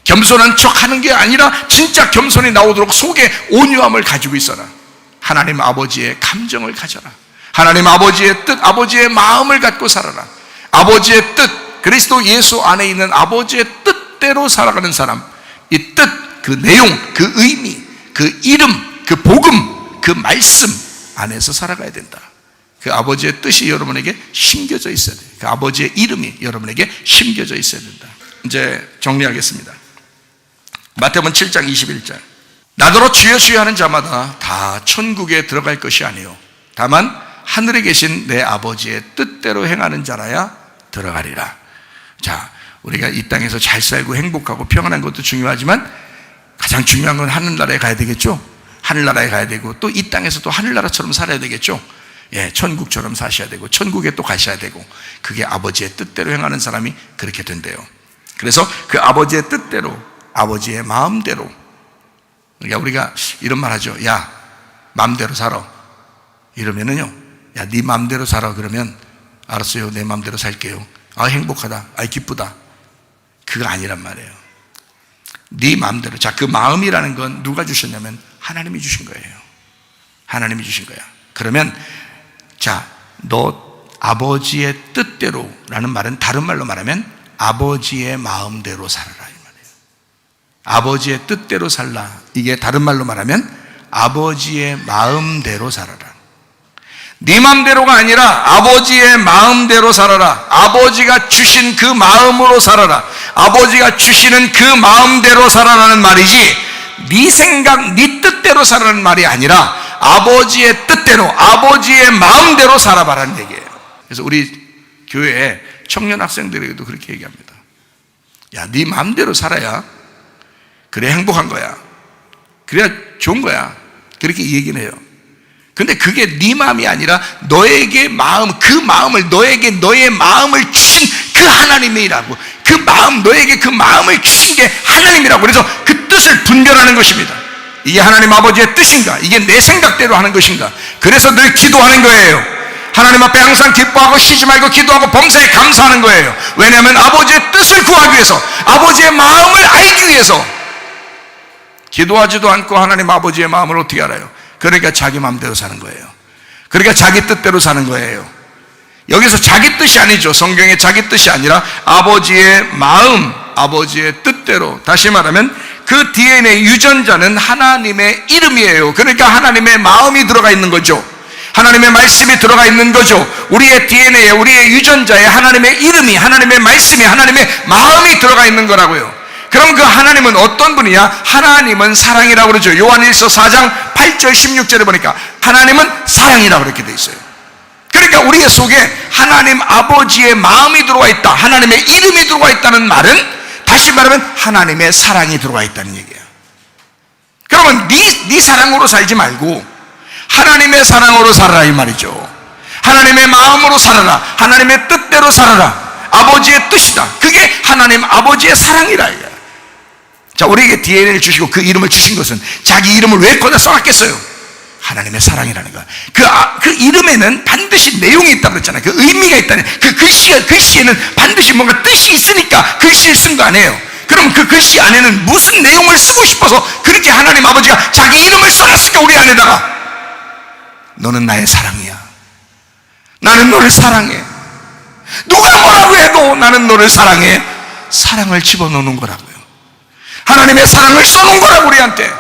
A: 겸손한 척 하는 게 아니라 진짜 겸손이 나오도록 속에 온유함을 가지고 있어라. 하나님 아버지의 감정을 가져라. 하나님 아버지의 뜻, 아버지의 마음을 갖고 살아라. 아버지의 뜻, 그리스도 예수 안에 있는 아버지의 뜻대로 살아가는 사람, 이 뜻, 그 내용, 그 의미, 그 이름, 그 복음, 그 말씀 안에서 살아가야 된다. 그 아버지의 뜻이 여러분에게 심겨져 있어야 돼요. 그 아버지의 이름이 여러분에게 심겨져 있어야 된다. 이제 정리하겠습니다. 마태복음 7장 21절. 나더러 주여 주여 하는 자마다 다 천국에 들어갈 것이 아니요 다만 하늘에 계신 내 아버지의 뜻대로 행하는 자라야 들어가리라. 자, 우리가 이 땅에서 잘 살고 행복하고 평안한 것도 중요하지만 가장 중요한 건 하늘나라에 가야 되겠죠. 하늘나라에 가야 되고 또 이 땅에서 또 하늘나라처럼 살아야 되겠죠. 예, 천국처럼 사셔야 되고 천국에 또 가셔야 되고 그게 아버지의 뜻대로 행하는 사람이 그렇게 된대요. 그래서 그 아버지의 뜻대로, 아버지의 마음대로. 그러니까 우리가 이런 말 하죠. 야, 마음대로 살아. 이러면은요, 야, 네 마음대로 살아. 그러면 알았어요, 내 마음대로 살게요. 아, 행복하다, 아, 기쁘다. 그거 아니란 말이에요. 네 마음대로. 자, 그 마음이라는 건 누가 주셨냐면 하나님이 주신 거예요. 하나님이 주신 거야. 그러면 자, 너 아버지의 뜻대로라는 말은 다른 말로 말하면 아버지의 마음대로 살아라 이 말이에요. 아버지의 뜻대로 살라. 이게 다른 말로 말하면 아버지의 마음대로 살아라. 네 마음대로가 아니라 아버지의 마음대로 살아라. 아버지가 주신 그 마음으로 살아라. 아버지가 주시는 그 마음대로 살아라는 말이지, 네 생각, 네 뜻대로 살아라는 말이 아니라 아버지의 뜻대로, 아버지의 마음대로 살아봐라는 얘기예요. 그래서 우리 교회에 청년 학생들에게도 그렇게 얘기합니다. 야, 네 마음대로 살아야 그래 행복한 거야. 그래야 좋은 거야. 그렇게 얘기는 해요. 근데 그게 네 마음이 아니라 너에게 마음, 그 마음을, 너에게 너의 마음을 주신 그 하나님이라고. 그 마음, 너에게 그 마음을 주신 게 하나님이라고. 그래서 그 뜻을 분별하는 것입니다. 이게 하나님 아버지의 뜻인가? 이게 내 생각대로 하는 것인가? 그래서 늘 기도하는 거예요. 하나님 앞에 항상 기뻐하고 쉬지 말고 기도하고 범사에 감사하는 거예요. 왜냐하면 아버지의 뜻을 구하기 위해서, 아버지의 마음을 알기 위해서. 기도하지도 않고 하나님 아버지의 마음을 어떻게 알아요? 그러니까 자기 마음대로 사는 거예요. 그러니까 자기 뜻대로 사는 거예요. 여기서 자기 뜻이 아니죠. 성경의 자기 뜻이 아니라 아버지의 마음, 아버지의 뜻대로. 다시 말하면 그 DNA 유전자는 하나님의 이름이에요. 그러니까 하나님의 마음이 들어가 있는 거죠. 하나님의 말씀이 들어가 있는 거죠. 우리의 DNA에, 우리의 유전자에 하나님의 이름이, 하나님의 말씀이, 하나님의 마음이 들어가 있는 거라고요. 그럼 그 하나님은 어떤 분이냐? 하나님은 사랑이라고 그러죠. 요한일서 4장 8절 16절에 보니까 하나님은 사랑이라고 그렇게 돼 있어요. 그러니까 우리의 속에 하나님 아버지의 마음이 들어와 있다, 하나님의 이름이 들어와 있다는 말은, 다시 말하면 하나님의 사랑이 들어와 있다는 얘기예요. 그러면 네 사랑으로 살지 말고 하나님의 사랑으로 살아라 이 말이죠. 하나님의 마음으로 살아라. 하나님의 뜻대로 살아라. 아버지의 뜻이다. 그게 하나님 아버지의 사랑이라 이거야. 자, 우리에게 DNA를 주시고 그 이름을 주신 것은 자기 이름을 왜 거기다 써놨겠어요? 하나님의 사랑이라는 거야. 그 이름에는 반드시 내용이 있다고 그랬잖아요. 그 의미가 있다는, 그 글씨에는 반드시 뭔가 뜻이 있으니까 글씨를 쓴 거 아니에요. 그럼 그 글씨 안에는 무슨 내용을 쓰고 싶어서 그렇게 하나님 아버지가 자기 이름을 써놨을까? 우리 안에다가 너는 나의 사랑이야. 나는 너를 사랑해. 누가 뭐라고 해도 나는 너를 사랑해. 사랑을 집어넣는 거라고요. 하나님의 사랑을 써놓은 거라고 우리한테.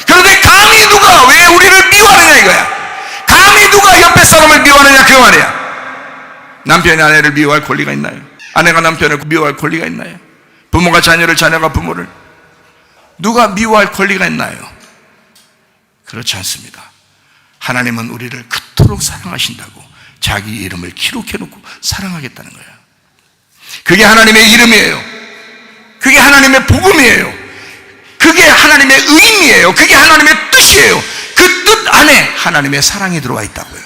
A: 그런데 감히 누가 왜 우리를 미워하느냐 이거야. 감히 누가 옆에 사람을 미워하느냐 그 말이야. 남편이 아내를 미워할 권리가 있나요? 아내가 남편을 미워할 권리가 있나요? 부모가 자녀를, 자녀가 부모를 누가 미워할 권리가 있나요? 그렇지 않습니다. 하나님은 우리를 그토록 사랑하신다고 자기 이름을 기록해놓고 사랑하겠다는 거야. 그게 하나님의 이름이에요. 그게 하나님의 복음이에요. 그게 하나님의 의미예요. 그게 하나님의 뜻이에요. 그 뜻 안에 하나님의 사랑이 들어와 있다고요.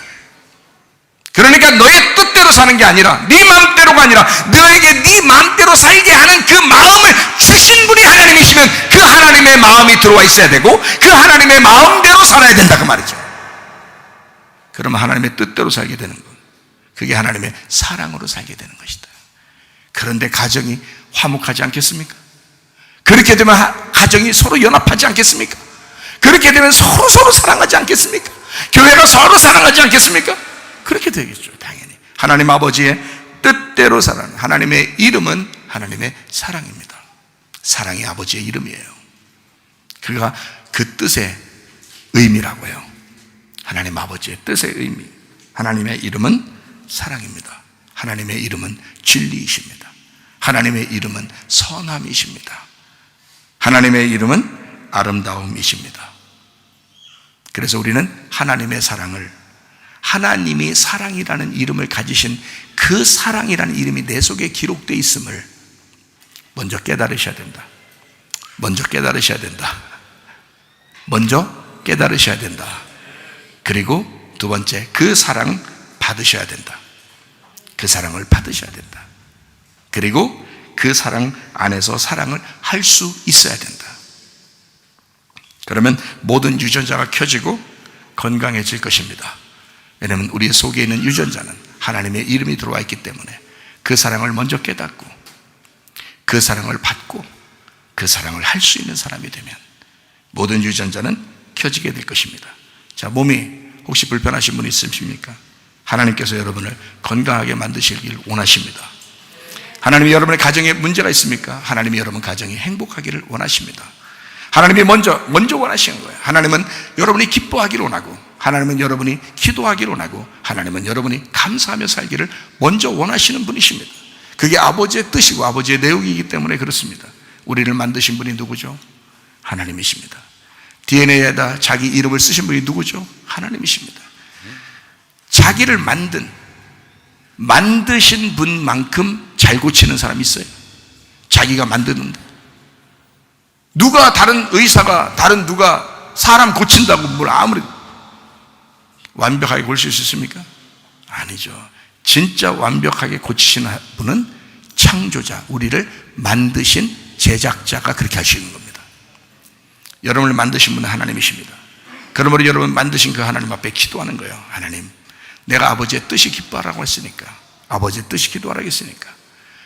A: 그러니까 너의 뜻대로 사는 게 아니라, 네 마음대로가 아니라 너에게 네 마음대로 살게 하는 그 마음을 주신 분이 하나님이시면 그 하나님의 마음이 들어와 있어야 되고 그 하나님의 마음대로 살아야 된다 그 말이죠. 그러면 하나님의 뜻대로 살게 되는 것, 그게 하나님의 사랑으로 살게 되는 것이다. 그런데 가정이 화목하지 않겠습니까? 그렇게 되면 가정이 서로 연합하지 않겠습니까? 그렇게 되면 서로 사랑하지 않겠습니까? 교회가 서로 사랑하지 않겠습니까? 그렇게 되겠죠. 당연히 하나님 아버지의 뜻대로 살아가는, 하나님의 이름은 하나님의 사랑입니다. 사랑이 아버지의 이름이에요. 그가 그 뜻의 의미라고요. 하나님 아버지의 뜻의 의미, 하나님의 이름은 사랑입니다. 하나님의 이름은 진리이십니다. 하나님의 이름은 선함이십니다. 하나님의 이름은 아름다움이십니다. 그래서 우리는 하나님의 사랑을, 하나님이 사랑이라는 이름을 가지신 그 사랑이라는 이름이 내 속에 기록되어 있음을 먼저 깨달으셔야 된다. 먼저 깨달으셔야 된다. 먼저 깨달으셔야 된다. 그리고 두 번째, 그 사랑 받으셔야 된다. 그 사랑을 받으셔야 된다. 그리고 그 사랑 안에서 사랑을 할 수 있어야 된다. 그러면 모든 유전자가 켜지고 건강해질 것입니다. 왜냐하면 우리 속에 있는 유전자는 하나님의 이름이 들어와 있기 때문에 그 사랑을 먼저 깨닫고 그 사랑을 받고 그 사랑을 할 수 있는 사람이 되면 모든 유전자는 켜지게 될 것입니다. 자, 몸이 혹시 불편하신 분 있으십니까? 하나님께서 여러분을 건강하게 만드시길 원하십니다. 하나님이 여러분의 가정에 문제가 있습니까? 하나님이 여러분 가정이 행복하기를 원하십니다. 하나님이 먼저 원하시는 거예요. 하나님은 여러분이 기뻐하기를 원하고, 하나님은 여러분이 기도하기를 원하고, 하나님은 여러분이 감사하며 살기를 먼저 원하시는 분이십니다. 그게 아버지의 뜻이고 아버지의 내용이기 때문에 그렇습니다. 우리를 만드신 분이 누구죠? 하나님이십니다. DNA에다 자기 이름을 쓰신 분이 누구죠? 하나님이십니다. 자기를 만드신 분만큼 잘 고치는 사람이 있어요? 자기가 만드는데. 누가 다른 의사가 누가 사람 고친다고 뭘 아무리 완벽하게 고칠 수 있습니까? 아니죠. 진짜 완벽하게 고치시는 분은 창조자, 우리를 만드신 제작자가 그렇게 하시는 겁니다. 여러분을 만드신 분은 하나님이십니다. 그러므로 여러분 만드신 그 하나님 앞에 기도하는 거예요. 하나님, 내가 아버지의 뜻이 기뻐하라고 했으니까, 아버지의 뜻이 기도하라고 했으니까,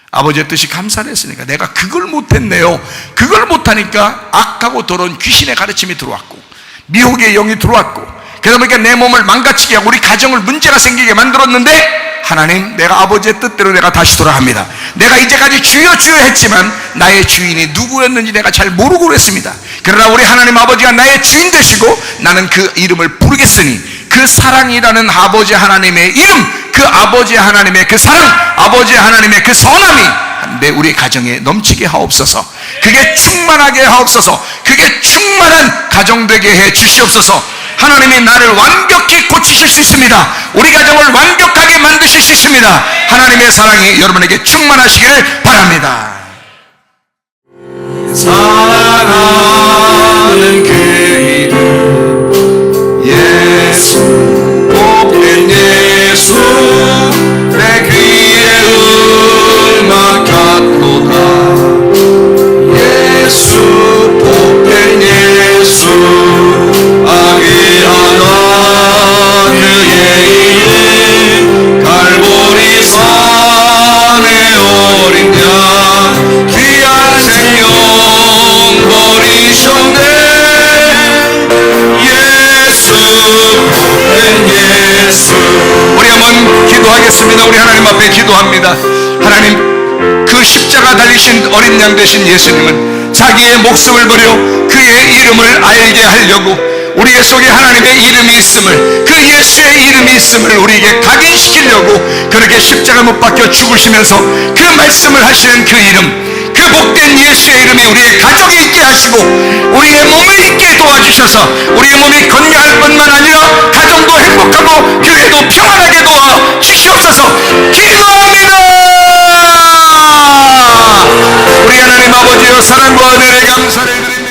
A: 아버지의 뜻이 감사를 했으니까 내가 그걸 못했네요. 그걸 못하니까 악하고 더러운 귀신의 가르침이 들어왔고 미혹의 영이 들어왔고, 그러다 보니까 내 몸을 망가지게 하고 우리 가정을 문제가 생기게 만들었는데, 하나님, 내가 아버지의 뜻대로 내가 다시 돌아갑니다. 내가 이제까지 주여 했지만 나의 주인이 누구였는지 내가 잘 모르고 그랬습니다. 그러나 우리 하나님 아버지가 나의 주인 되시고 나는 그 이름을 부르겠으니, 그 사랑이라는 아버지 하나님의 이름, 그 아버지 하나님의 그 사랑, 아버지 하나님의 그 선함이 내 우리 가정에 넘치게 하옵소서. 그게 충만하게 하옵소서. 그게 충만한 가정 되게 해 주시옵소서. 하나님이 나를 완벽히 고치실 수 있습니다. 우리 가정을 완벽하게 만드실 수 있습니다. 하나님의 사랑이 여러분에게 충만하시기를 바랍니다.
B: 사랑하는 그 이름 예수, 복된 예수, 내 귀에 음악 같도다. 예수, 복된 예수, 아귀하다 그의 이름, 갈보리 산의 어린 양, 귀한 생명 버리셨네. 예수, 복된 예수. 우리 한번 기도하겠습니다. 우리 하나님 앞에 기도합니다. 하나님, 그 십자가 달리신 어린 양 되신 예수님은 자기의 목숨을 버려 그의 이름을 알게 하려고, 우리의 속에 하나님의 이름이 있음을, 그 예수의 이름이 있음을 우리에게 각인시키려고 그렇게 십자가 못 박혀 죽으시면서 그 말씀을 하시는 그 이름, 그 복된 예수의 이름이 우리의 가정에 있게 하시고 우리의 몸에 있게 도와주셔서 우리의 몸이 건강할 뿐만 아니라 가정도 행복하고 교회도 평안하게 도와 주시옵소서. 기도합니다. 우리 하나님 아버지여, 사랑과 은혜를 감사를 드립니다.